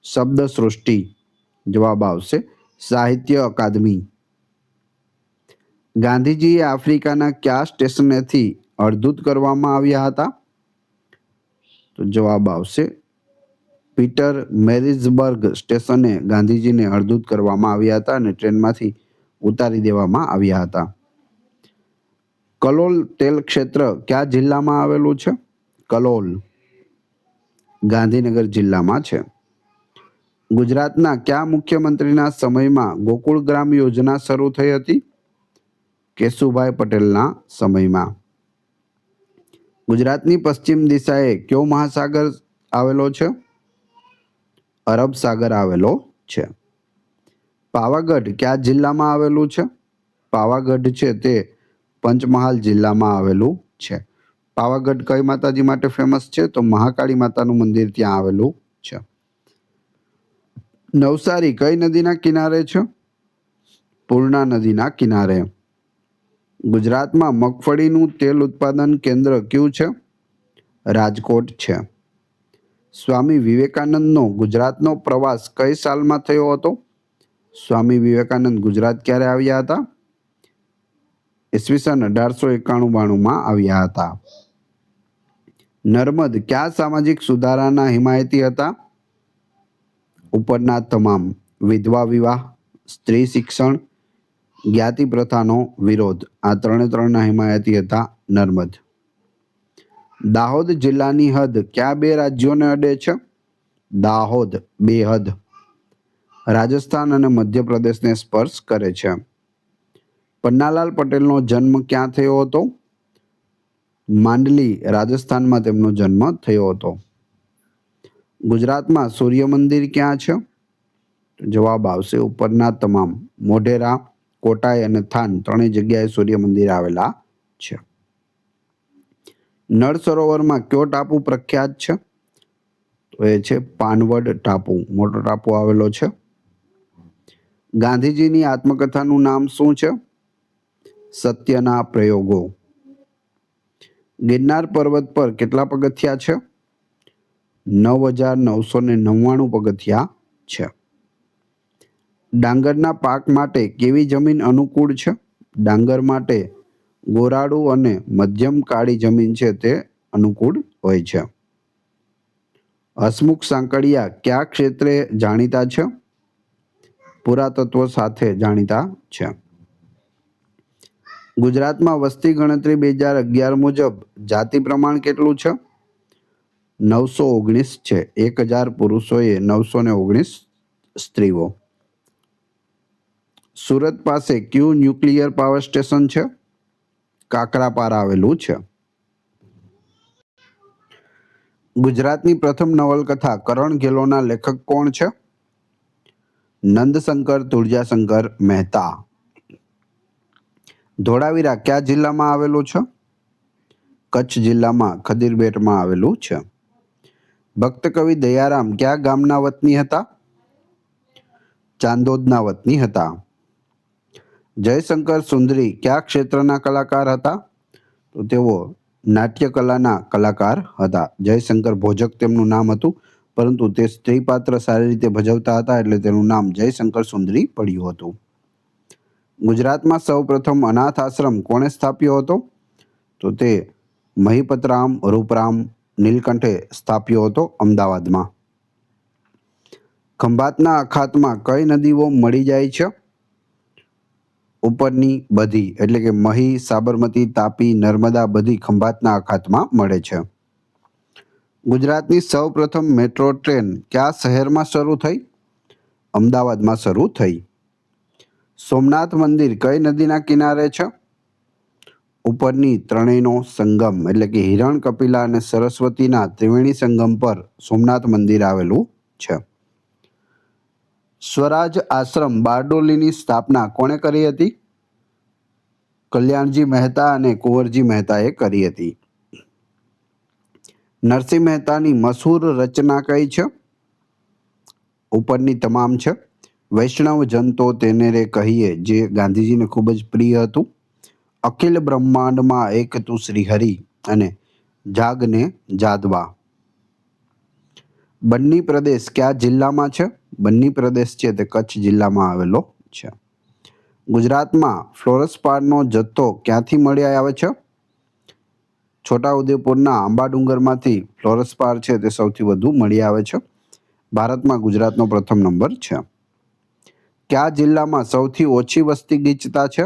શબ્દ સૃષ્ટિ. જવાબ આવશે સાહિત્ય અકાદમી. ગાંધીજીએ આફ્રિકાના કયા સ્ટેશનેથી અડધૂત કરવામાં આવ્યા હતા? તો જવાબ આવશે પીટર મેરિઝબર્ગ સ્ટેશને ગાંધીજીને અડધૂત કરવામાં આવ્યા હતા અને ટ્રેનમાંથી ઉતારી દેવામાં આવ્યા હતા. કલોલ તેલ ક્ષેત્ર કયા જિલ્લામાં આવેલું છે? કલોલ ગાંધીનગર જિલ્લામાં છે. ગુજરાતના કયા મુખ્યમંત્રીના સમયમાં ગોકુળ ગ્રામ યોજના શરૂ થઈ હતી? કેશુભાઈ પટેલના સમયમાં. ગુજરાતની પશ્ચિમ દિશાએ કયો મહાસાગર આવેલો છે? અરબ સાગર આવેલો છે. પાવાગઢ કયા જિલ્લામાં આવેલું છે? પાવાગઢ છે તે પંચમહાલ જિલ્લામાં આવેલું છે. પાવાગઢ કઈ માતાજી માટે ફેમસ છે? તો મહાકાળી માતાનું મંદિર ત્યાં આવેલું છે. નવસારી કઈ નદીના કિનારે છે? પૂર્ણા નદીના કિનારે. ગુજરાતમાં મગફળીનું તેલ ઉત્પાદન કેન્દ્ર કયું છે? રાજકોટ છે. સ્વામી વિવેકાનંદનો ગુજરાતનો પ્રવાસ કઈ સાલમાં થયો હતો? સ્વામી વિવેકાનંદ ગુજરાત ક્યારે આવ્યા હતા? ઈસવીસન 1891-92માં આવ્યા હતા. નર્મદ કયા સામાજિક સુધારાના હિમાયતી હતા? ઉપરના તમામ. વિધવા વિવાહ, સ્ત્રી શિક્ષણ, જ્ઞાતિ પ્રથાનો વિરોધ, આ ત્રણના હિમાયતી હતા નર્મદ. દાહોદ જિલ્લાની હદ કયા બે રાજ્યોને અડે છે? દાહોદ બે હદ રાજસ્થાન અને મધ્યપ્રદેશને સ્પર્શ કરે છે. પન્નાલાલ પટેલનો જન્મ ક્યાં થયો હતો? માંડલી રાજસ્થાનમાં તેમનો જન્મ થયો હતો. ગુજરાતમાં સૂર્ય મંદિર ક્યાં છે? જવાબ આવશે ઉપરના તમામ. મોઢેરા, કોટાઈ અને થાન ત્રણેય જગ્યાએ સૂર્ય મંદિર આવેલા છે. નળ સરોવરમાં કયો ટાપુ પ્રખ્યાત છે? તો એ છે પાનવડ ટાપુ. મોટો ટાપુ આવેલો છે. ગાંધીજીની આત્મકથાનું નામ શું છે? સત્યના પ્રયોગો. ગિરનાર પર્વત પર કેટલા પગથિયા છે? 9,999 પગથિયા છે. ડાંગરના પાક માટે કેવી જમીન અનુકૂળ છે? ડાંગર માટે ગોરાડુ અને મધ્યમ કાળી જમીન છે તે અનુકૂળ હોય છે. હસમુખ સાંકળિયા કયા ક્ષેત્રે જાણીતા છે? પુરાતત્વ સાથે જાણીતા છે. ગુજરાતમાં વસ્તી ગણતરી 2011 મુજબ જાતિ પ્રમાણ કેટલું છે? 919 છે. 1000 પુરુષોએ 919 સ્ત્રીઓ. સુરત પાસે કયું ન્યુક્લિયર પાવર સ્ટેશન છે? કાકરાપાર આવેલું છે. ગુજરાતની પ્રથમ નવલકથા કરણ ઘેલોના લેખક કોણ છે? નંદશંકર તુળજાશંકર મહેતા. ધોળાવીરા કયા જિલ્લામાં આવેલું છે? કચ્છ જિલ્લામાં ખદીરબેટમાં આવેલું છે. ભક્ત કવિ દયારામ કયા ગામના વતની હતા? ચાંદોદના વતની હતા. જયશંકર સુંદરી કયા ક્ષેત્રના કલાકાર હતા? તો તેઓ નાટ્ય કલાના કલાકાર હતા. જયશંકર ભોજક તેમનું નામ હતું, પરંતુ તે સ્ત્રી પાત્ર સારી રીતે ભજવતા હતા, એટલે તેનું નામ જયશંકર સુંદરી પડ્યું હતું. ગુજરાતમાં સૌપ્રથમ અનાથ આશ્રમ કોણે સ્થાપ્યો હતો? તો તે મહિપતરામ રૂપરામ નીલકંઠે સ્થાપ્યો હતો અમદાવાદમાં. ખંભાતના અખાતમાં કઈ નદીઓ મળી જાય છે? ઉપરની બધી, એટલે કે મહી, સાબરમતી, તાપી, નર્મદા બધી ખંભાતના અખાતમાં મળે છે. ગુજરાતની સૌપ્રથમ મેટ્રો ટ્રેન કયા શહેરમાં શરૂ થઈ? અમદાવાદમાં શરૂ થઈ. સોમનાથ મંદિર કઈ નદીના કિનારે છે? ઉપરની ત્રણેયનો સંગમ, એટલે કે હિરણ, કપિલા અને સરસ્વતીના ત્રિવેણી સંગમ પર સોમનાથ મંદિર આવેલું છે. સ્વરાજ આશ્રમ બારડોલીની સ્થાપના કોણે કરી હતી? કલ્યાણજી મહેતા અને કુંવરજી મહેતાએ કરી હતી. નરસિંહ મહેતાની મશહૂર રચના કઈ છે? ઉપરની તમામ છે. વૈષ્ણવ જન તો તેને રે કહીએ, જે ગાંધીજીને ખૂબ જ પ્રિય હતું. અખિલ બ્રહ્માંડમાં એક તું શ્રી હરિ અને જાગને જાદવા. બન્ની પ્રદેશ કયા જિલ્લામાં છે? બન્ની પ્રદેશ છે તે કચ્છ જિલ્લામાં આવેલો છે. ગુજરાતમાં ફ્લોરસ્પારનો જથ્થો ક્યાંથી મળી આવે છે? છોટાઉદેપુરના આંબા ડુંગરમાંથી ફ્લોરસ્પાર છે તે સૌથી વધુ મળી આવે છે. ભારતમાં ગુજરાતનો પ્રથમ નંબર છે. કયા જિલ્લામાં સૌથી ઓછી વસ્તી ગીચતા છે?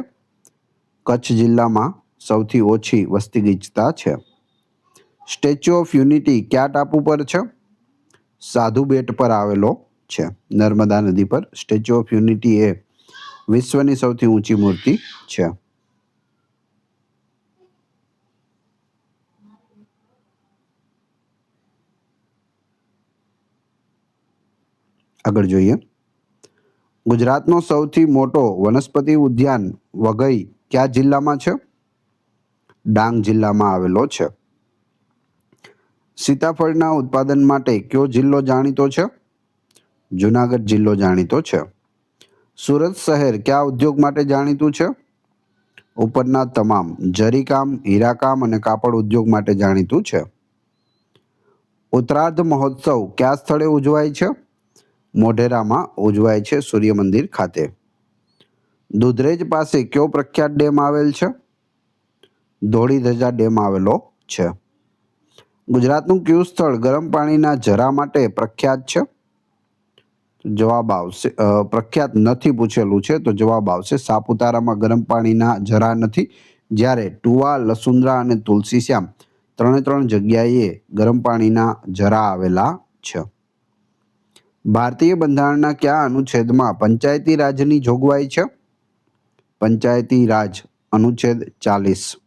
કચ્છ જિલ્લામાં સૌથી ઓછી વસ્તી ગીચતા છે. સ્ટેચ્યુ ઓફ યુનિટી કયા ટાપુ પર છે? સાધુ બેટ પર આવેલો છે, નર્મદા નદી પર. સ્ટેચ્યુ ઓફ યુનિટી એ વિશ્વની સૌથી ઊંચી મૂર્તિ છે. આગળ જોઈએ. ગુજરાતનો સૌથી મોટો વનસ્પતિ ઉદ્યાન વઘઈ કયા જિલ્લામાં છે? ડાંગ જિલ્લામાં આવેલો છે. સીતાફળના ઉત્પાદન માટે કયો જિલ્લો જાણીતો છે? જુનાગઢ જિલ્લો જાણીતો છે. સુરત શહેર કયા ઉદ્યોગ માટે જાણીતું છે? ઉપરના તમામ, જરીકામ, હીરાકામ અને કાપડ ઉદ્યોગ માટે જાણીતું છે. ઉત્તરાર્ધ મહોત્સવ કયા સ્થળે ઉજવાય છે? મોઢેરામાં ઉજવાય છે, સૂર્ય મંદિર ખાતે. દુધરેજ પાસે કયો પ્રખ્યાત ડેમ આવેલ છે? ધોળી ધજા ડેમ આવેલો છે. ગુજરાતનું કયું સ્થળ ગરમ પાણીના ઝરા માટે પ્રખ્યાત છે? જવાબ આવશે, પ્રખ્યાત નથી પૂછેલું છે, તો જવાબ આવશે સાપુતારામાં ગરમ પાણીના ઝરા નથી. જ્યારે ટુવા, લસુંદરા અને તુલસીશ્યામ ત્રણે જગ્યાએ ગરમ પાણીના ઝરા આવેલા છે. ભારતીય બંધારણના કયા અનુચ્છેદમાં પંચાયતી રાજની જોગવાઈ છે? પંચાયતી રાજ અનુચ્છેદ 40.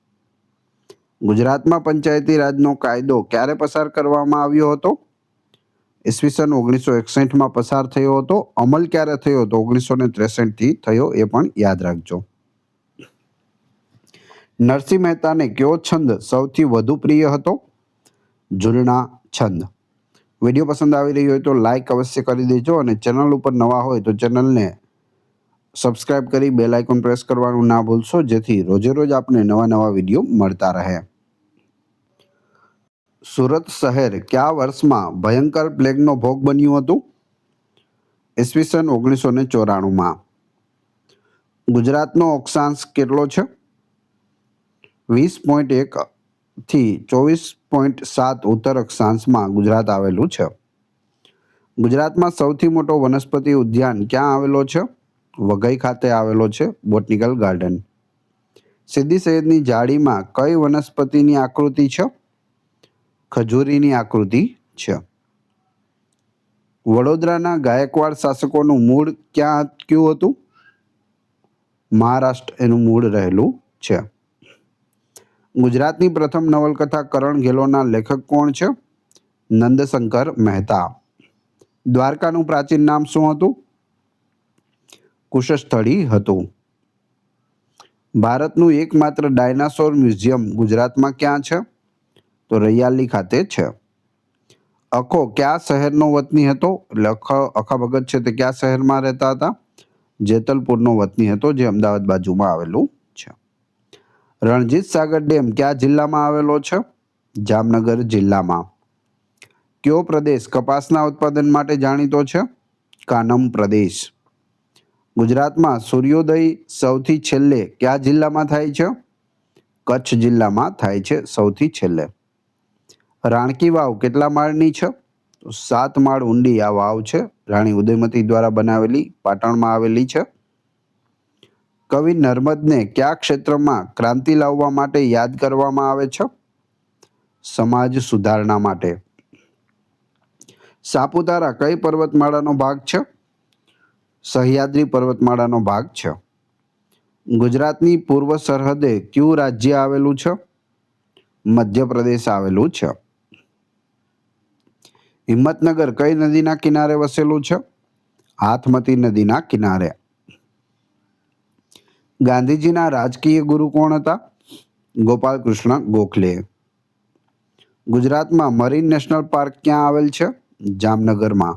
ગુજરાતમાં પંચાયતી રાજનો કાયદો ક્યારે પસાર કરવામાં આવ્યો હતો? ઈસવીસન 1961માં પસાર થયો હતો. અમલ ક્યારે થયો હતો? 1963થી થયો, એ પણ યાદ રાખજો. નરસિંહ મહેતાને કયો છંદ સૌથી વધુ પ્રિય હતો? ઝૂલના છંદ. વિડીયો પસંદ આવી રહ્યો હોય તો લાઈક અવશ્ય કરી દેજો, અને ચેનલ ઉપર નવા હોય તો ચેનલને સબસ્ક્રાઇબ કરી બેલ આઇકોન પ્રેસ કરવાનું ના ભૂલશો, જેથી રોજે રોજ આપને નવા વિડીયો મળતા રહે. સુરત શહેર કયા વર્ષમાં ભયંકર પ્લેગનો ભોગ બન્યું હતું? ઈસવીસન 1994માં. ગુજરાતનો અક્ષાંશ કેટલો છે? 20.1 થી 24.7 ઉત્તર અક્ષાંશમાં ગુજરાત આવેલું છે. ગુજરાતમાં સૌથી મોટો વનસ્પતિ ઉદ્યાન ક્યાં આવેલો છે? વઘઈ ખાતે આવેલો છે, બોટનિકલ ગાર્ડન. સિદ્દી સૈયદની જાળીમાં કઈ વનસ્પતિની આકૃતિ છે? ખજૂરીની આકૃતિ છે. વડોદરાના ગાયકવાડ શાસકોનું મૂળ કયું હતું? મહારાષ્ટ્ર એનું મૂળ રહેલું છે. ગુજરાતની પ્રથમ નવલકથા કરણ ઘેલોના લેખક કોણ છે? નંદશંકર મહેતા. દ્વારકાનું પ્રાચીન નામ શું હતું? કુશસ્થળી હતું. ભારતનું એકમાત્ર ડાયનાસોર મ્યુઝિયમ ગુજરાતમાં ક્યાં છે? તો રૈયાલી ખાતે છે. અખો કયા શહેરનો વતની હતો? એટલે અખા ભગત છે તે કયા શહેરમાં રહેતા હતા? જેતલપુરનો વતની હતો, જે અમદાવાદ બાજુમાં આવેલું છે. રણજીત સાગર ડેમ કયા જિલ્લામાં આવેલો છે? જામનગર જિલ્લામાં. કયો પ્રદેશ કપાસના ઉત્પાદન માટે જાણીતો છે? કાનમ પ્રદેશ. ગુજરાતમાં સૂર્યોદય સૌથી છેલ્લે કયા જિલ્લામાં થાય છે? કચ્છ જિલ્લામાં થાય છે સૌથી છેલ્લે. રાણકી વાવ કેટલા માળની છે? તો 7 માળ ઊંડી આ વાવ છે. રાણી ઉદયમતી દ્વારા બનાવેલી, પાટણમાં આવેલી છે. કવિ નર્મદને કયા ક્ષેત્રમાં ક્રાંતિ લાવવા માટે યાદ કરવામાં આવે છે? સમાજ સુધારણા માટે. સાપુતારા કઈ પર્વતમાળાનો ભાગ છે? સહ્યાદ્રી પર્વતમાળાનો ભાગ છે. ગુજરાતની પૂર્વ સરહદે કયું રાજ્ય આવેલું છે? મધ્યપ્રદેશ આવેલું છે. હિંમતનગર કઈ નદીના કિનારે વસેલું છે? હાથમતી નદીના કિનારે. ગાંધીજીના રાજકીય ગુરુ કોણ હતા? ગોપાલ કૃષ્ણ ગોખલે. ગુજરાતમાં મરીન નેશનલ પાર્ક ક્યાં આવેલ છે? જામનગરમાં.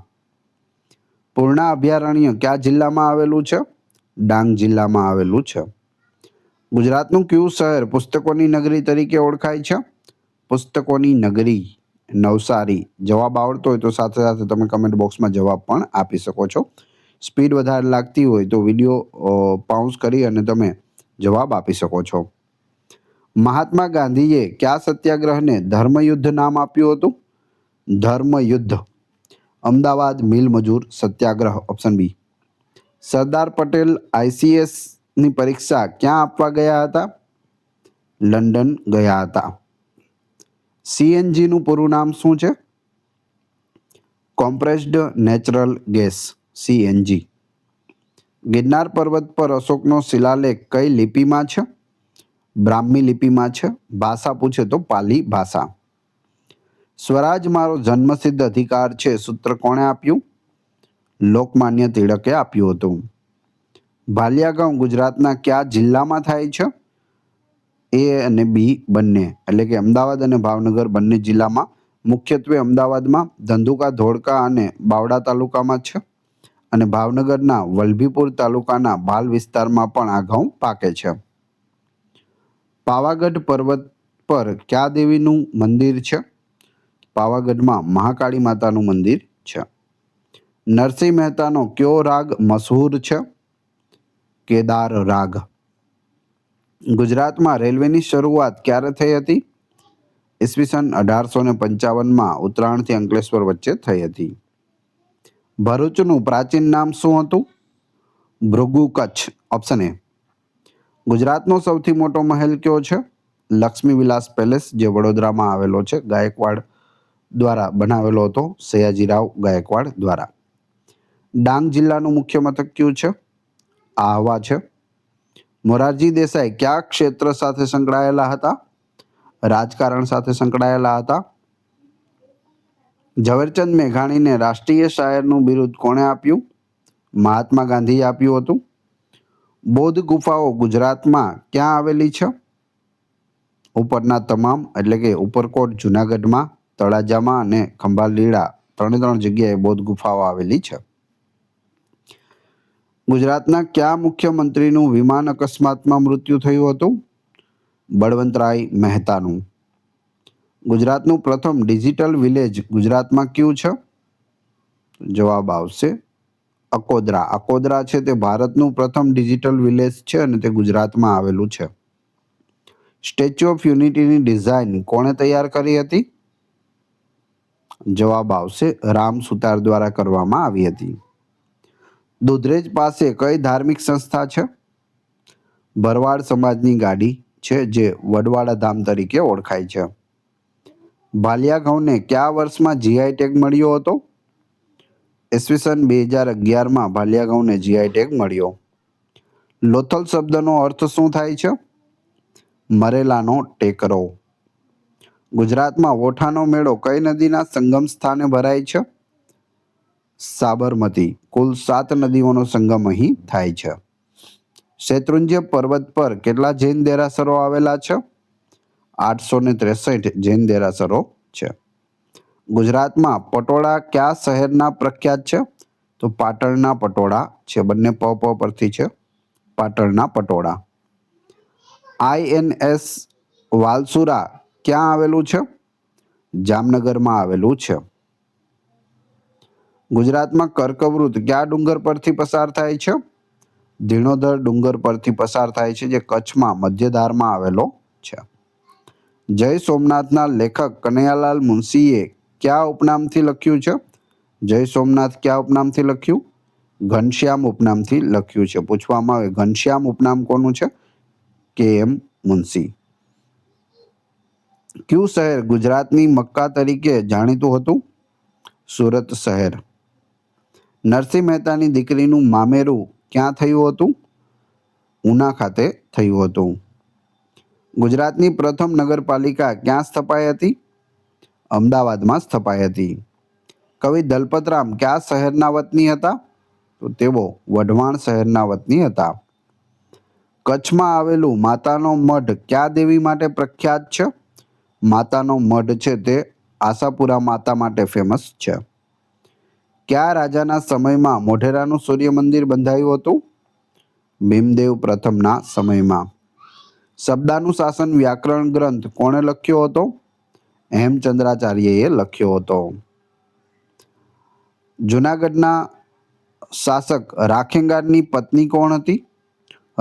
પૂર્ણા અભયારણ્ય કયા જિલ્લામાં આવેલું છે? ડાંગ જિલ્લામાં આવેલું છે. ગુજરાતનું કયું શહેર પુસ્તકોની નગરી તરીકે ઓળખાય છે? પુસ્તકોની નગરી નવસારી. જવાબ આવડતો હોય તો સાથે સાથે તમે કમેન્ટ બોક્સમાં જવાબ પણ આપી શકો છો. સ્પીડ વધારે લાગતી હોય તો વિડીયો પાઉઝ કરી અને તમે જવાબ આપી શકો છો. મહાત્મા ગાંધીએ કયા સત્યાગ્રહને ધર્મયુદ્ધ નામ આપ્યું હતું? ધર્મયુદ્ધ. અમદાવાદ મિલ મજૂર સત્યાગ્રહ, option B. Sardar Patel ICS ની પરીક્ષા ક્યાં આપવા ગયા હતા? લંડન ગયા હતા. CNG નું પૂરું નામ શું છે? Compressed natural gas, CNG. Girnar પર્વત પર અશોકનો શિલાલેખ કઈ લિપિમાં છે? બ્રાહ્મી લિપિમાં છે. ભાષા પૂછે તો પાલી ભાષા. સ્વરાજ મારો જન્મસિદ્ધ અધિકાર છે સૂત્ર કોણે આપ્યું? લોકમાન્ય તિલકે આપ્યું હતું. ભાલિયાગાંવ ગુજરાતના કયા જિલ્લામાં થાય છે? A અને B બંને, એટલે કે અમદાવાદ અને ભાવનગર બંને જિલ્લામાં. મુખ્યત્વે અમદાવાદમાં ધંધુકા, ધોળકા અને બાવડા તાલુકામાં છે, અને ભાવનગરના વલભીપુર તાલુકાના ભાલ વિસ્તારમાં પણ આ ઘઉં પાકે છે. પાવાગઢ પર્વત પર કયા દેવીનું મંદિર છે? પાવાગઢમાં મહાકાળી માતાનું મંદિર છે. નરસિંહ મહેતાનો કયો રાગ મશહૂર છે? કેદાર રાગ. ગુજરાતમાં રેલવેની શરૂઆત ક્યારે થઈ હતી? ઈસવીસન 1855માં ઉત્તરાયણથી અંકલેશ્વર વચ્ચે થઈ હતી. ભરૂચનું પ્રાચીન નામ શું હતું? Bhrigu Kutch, option A. ગુજરાતનો સૌથી મોટો મહેલ કયો છે? લક્ષ્મી વિલાસ પેલેસ, જે વડોદરામાં આવેલો છે. ગાયકવાડ દ્વારા બનાવેલો હતો, સયાજીરાવ ગાયકવાડ દ્વારા. ડાંગ જિલ્લાનું મુખ્ય મથક કયું છે? આહવા છે. મોરારજી દેસાઈ કયા ક્ષેત્ર સાથે સંકળાયેલા હતા? રાજકારણ સાથે સંકળાયેલા હતા. ઝવેરચંદ મેઘાણીને રાષ્ટ્રીય શાયરનું બિરુદ કોણે આપ્યું? મહાત્મા ગાંધીએ આપ્યું હતું. બૌદ્ધ ગુફાઓ ગુજરાતમાં ક્યાં આવેલી છે? ઉપરના તમામ, એટલે કે ઉપરકોટ જુનાગઢમાં, તળાજામાં અને ખંભાલીડા, 3 જગ્યાએ બૌદ્ધ ગુફાઓ આવેલી છે. ગુજરાતના કયા મુખ્યમંત્રીનું વિમાન અકસ્માતમાં મૃત્યુ થયું હતું? બળવંતરાય મહેતાનું. ગુજરાતનું પ્રથમ ડિજિટલ વિલેજ ગુજરાતમાં કયું છે? જવાબ આવશે અકોદરા. અકોદરા છે તે ભારતનું પ્રથમ ડિજિટલ વિલેજ છે અને તે ગુજરાતમાં આવેલું છે. સ્ટેચ્યુ ઓફ યુનિટીની ડિઝાઇન કોણે તૈયાર કરી હતી? જવાબ આવશે રામ સુતાર દ્વારા કરવામાં આવી હતી. દુધરેજ પાસે કઈ ધાર્મિક સંસ્થા છે? ભરવાડ સમાજની ગાડી છે, જે વડવાડા ધામ તરીકે ઓળખાય છે. ભાલિયા ઘઉંને કયા વર્ષમાં GI ટેગ મળ્યો હતો? ઈસવીસન 2011માં ભાલિયા ઘઉંને GI ટેગ મળ્યો. લોથલ શબ્દનો અર્થ શું થાય છે? મરેલાનો ટેકરો. ગુજરાતમાં વોઠાનો મેળો કઈ નદીના સંગમ સ્થાને ભરાય છે? સાબરમતી. કુલ 7 નદીઓનો સંગમ અહીં થાય છે. શેત્રુંજ્ય પર્વત પર કેટલા જૈન દેરાસરો આવેલા છે? 863 જૈન દેરાસરો છે. ગુજરાતમાં પટોળા કયા શહેરના પ્રખ્યાત છે? તો પાટણના પટોળા છે. બંને પ પરથી છે. પાટણના પટોળા. INS વાલસુરા ક્યાં આવેલું છે? જામનગરમાં આવેલું છે. ગુજરાતમાં કર્કવૃત કયા ડુંગર પરથી પસાર થાય છે? ધીણોધર ડુંગર પરથી પસાર થાય છે, જે કચ્છમાં મધ્યધારમાં આવેલો છે. જય સોમનાથના લેખક કનૈયાલાલ મુનશીએ કયા ઉપનામથી લખ્યું છે? જય સોમનાથ કયા ઉપનામથી લખ્યું? ઘનશ્યામ ઉપનામથી લખ્યું છે. પૂછવામાં આવે ઘનશ્યામ ઉપનામ કોનું છે? KM મુનશી. કયું શહેર ગુજરાતની મક્કા તરીકે જાણીતું હતું? સુરત શહેર. નરસિંહ મહેતાની દીકરીનું મામેરું ક્યાં થયું હતું? ઉના ખાતે થયું હતું. ગુજરાતની પ્રથમ નગરપાલિકા ક્યાં સ્થપાઈ હતી? અમદાવાદમાં સ્થપાઈ હતી. કવિ દલપતરામ કયા શહેરના વતની હતા? તો તેઓ વઢવાણ શહેરના વતની હતા. કચ્છમાં આવેલું માતાનો મઢ કયા દેવી માટે પ્રખ્યાત છે? માતાનો મઢ છે તે આશાપુરા માતા માટે ફેમસ છે. કયા રાજાના સમયમાં મોઢેરાનું સૂર્ય મંદિર બંધાયું હતું? ભીમદેવ પ્રથમના સમયમાં. શબ્દાનુશાસન વ્યાકરણ ગ્રંથ કોણે લખ્યો હતો? હેમચંદ્રાચાર્યએ લખ્યો હતો. જૂનાગઢના શાસક રાખેંગારની પત્ની કોણ હતી?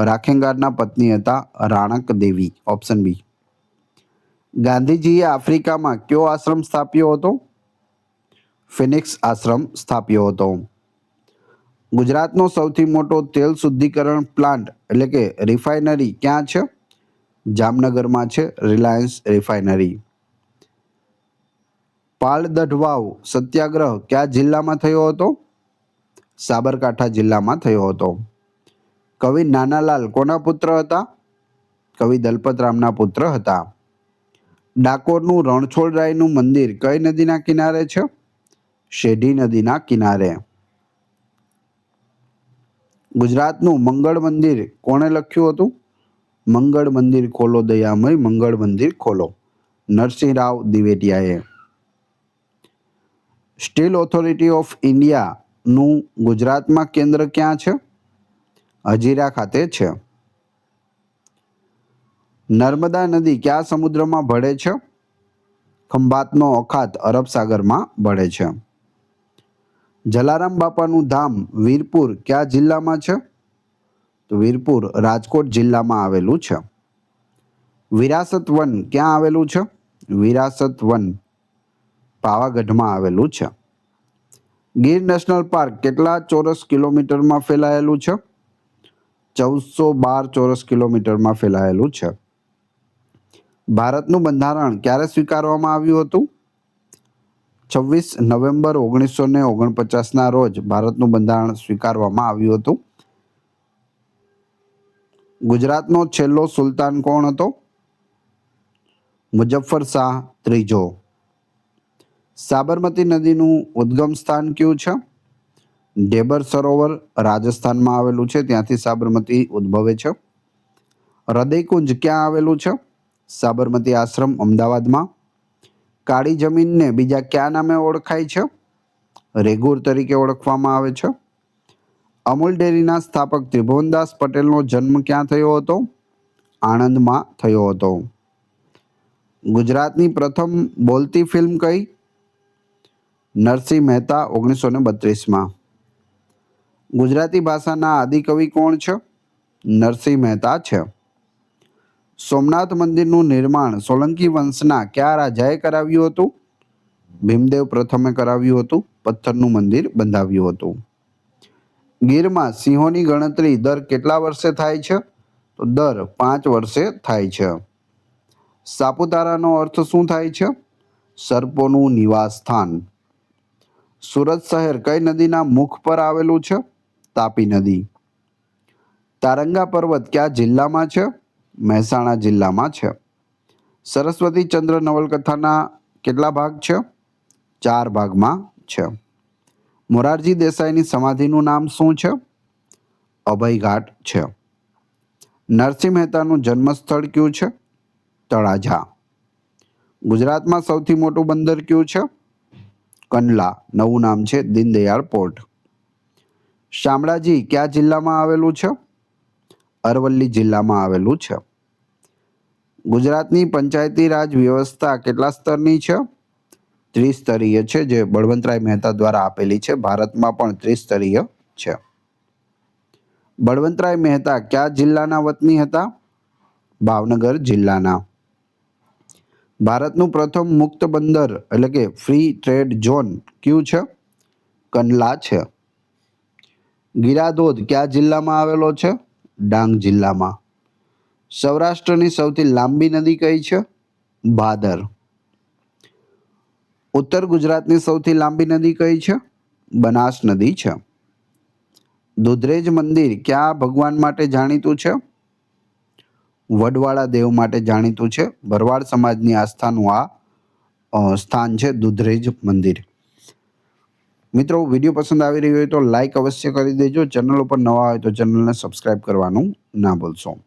રાખેંગારના પત્ની હતા રાણક દેવી. Option B. ગાંધીજીએ આફ્રિકામાં કયો આશ્રમ સ્થાપ્યો હતો? ફિનિક્સ આશ્રમ સ્થાપ્યો હતો. ગુજરાતનો સૌથી મોટો તેલ શુદ્ધિકરણ પ્લાન્ટ એટલે કે રિફાઇનરી ક્યાં છે? જામનગરમાં છે રિલાયન્સ રિફાઇનરી. પાળદઢવાવ સત્યાગ્રહ કયા જિલ્લામાં થયો હતો? સાબરકાંઠા જિલ્લામાં થયો હતો. કવિ નાનાલાલ કોના પુત્ર હતા? કવિ દલપતરામના પુત્ર હતા. ડાકોરનું રણછોડરાયનું મંદિર કઈ નદીના કિનારે છે? શેઢી નદીના કિનારે. ગુજરાતનું મંગળ મંદિર કોણે લખ્યું હતું? મંગળ મંદિર ખોલો દયામય મંગળ મંદિર ખોલો, નરસિંહ રાવ દિવેટિયાએ. સ્ટીલ ઓથોરિટી ઓફ ઇન્ડિયાનું ગુજરાતમાં કેન્દ્ર ક્યાં છે? હજીરા ખાતે છે. નર્મદા નદી કયા સમુદ્રમાં ભળે છે? ખંભાતનો અખાત અરબ સાગરમાં ભળે છે. જલારામ બાપાનું ધામ વીરપુર કયા જિલ્લામાં છે? તો વીરપુર રાજકોટ જિલ્લામાં આવેલું છે. વિરાસત વન ક્યાં આવેલું છે? વિરાસત વન પાવાગઢમાં આવેલું છે. ગીર નેશનલ પાર્ક કેટલા ચોરસ કિલોમીટરમાં ફેલાયેલું છે? 1412 ચોરસ કિલોમીટરમાં ફેલાયેલું છે. ભારતનું બંધારણ ક્યારે સ્વીકારવામાં આવ્યું હતું? 26 નવેમ્બર 1949ના રોજ ભારતનું બંધારણ સ્વીકારવામાં આવ્યું હતું. ગુજરાતનો છેલ્લો સુલતાન કોણ હતો? મુઝફ્ફર શાહ ત્રીજો. સાબરમતી નદીનું ઉદ્ગમ સ્થાન કયું છે? ઢેબર સરોવર રાજસ્થાનમાં આવેલું છે, ત્યાંથી સાબરમતી ઉદ્ભવે છે. હૃદયકુંજ ક્યાં આવેલું છે? સાબરમતી આશ્રમ અમદાવાદમાં. કાળી જમીનને બીજા કયા નામે ઓળખાય છે? રેગુર તરીકે ઓળખવામાં આવે છે. અમૂલ ડેરીના સ્થાપક ત્રિભુવનદાસ પટેલનો જન્મ ક્યાં થયો હતો? આણંદમાં થયો હતો. ગુજરાતની પ્રથમ બોલતી ફિલ્મ કઈ? નરસિંહ મહેતા 1932માં. ગુજરાતી ભાષાના આદિકવિ કોણ છે? નરસિંહ મહેતા છે. સોમનાથ મંદિરનું નિર્માણ સોલંકી વંશના કયા રાજાએ કરાવ્યું હતું? ભીમદેવ પ્રથમે કરાવ્યું હતું. પથ્થરનું મંદિર બંધાવ્યું હતું. ગીરમાં સિંહોની ગણતરી દર કેટલા વર્ષે થાય છે? તો દર 5 વર્ષે થાય છે. સાપુતારાનો અર્થ શું થાય છે? સર્પોનું નિવાસ સ્થાન. સુરત શહેર કઈ નદીના મુખ પર આવેલું છે? તાપી નદી. તારંગા પર્વત કયા જિલ્લામાં છે? મહેસાણા જિલ્લામાં છે. સરસ્વતી ચંદ્ર નવલકથાના કેટલા ભાગ છે? 4 ભાગમાં છે. મોરારજી દેસાઈની સમાધિનું નામ શું છે? અભયઘાટ છે. નરસિંહ મહેતાનું જન્મસ્થળ કયું છે? તળાજા. ગુજરાતમાં સૌથી મોટું બંદર કયું છે? કંડલા, નવું નામ છે દીનદયાળ પોર્ટ. શામળાજી કયા જિલ્લામાં આવેલું છે? અરવલ્લી જિલ્લામાં આવેલું છે. ગુજરાતની પંચાયતી રાજ વ્યવસ્થા કેટલા સ્તરની છે? ત્રિસ્તરીય છે, જે બળવંતરાય મહેતા દ્વારા આપેલી છે. ભારતમાં પણ ત્રિસ્તરીય છે. બળવંતરાય મહેતા કયા જિલ્લાના વતની હતા? ભાવનગર જિલ્લાના. ભારતનું પ્રથમ મુક્ત બંદર એટલે કે ફ્રી ટ્રેડ ઝોન કયું છે? કંડલા છે. ગીરાધોધ કયા જિલ્લામાં આવેલો છે? ડાંગ જિલ્લામાં. સૌરાષ્ટ્રની સૌથી લાંબી નદી કઈ છે? ભાદર. ઉત્તર ગુજરાતની સૌથી લાંબી નદી કઈ છે? બનાસ નદી છે. દુધરેજ મંદિર કયા ભગવાન માટે જાણીતું છે? વડવાળા દેવ માટે જાણીતું છે. ભરવાડ સમાજની આસ્થાનું આ સ્થાન છે દુધરેજ મંદિર. મિત્રો, વિડીયો પસંદ આવી રહ્યો હોય તો લાઈક અવશ્ય કરી દેજો. ચેનલ ઉપર નવા હોય તો ચેનલને સબસ્ક્રાઇબ કરવાનું ના ભૂલશો.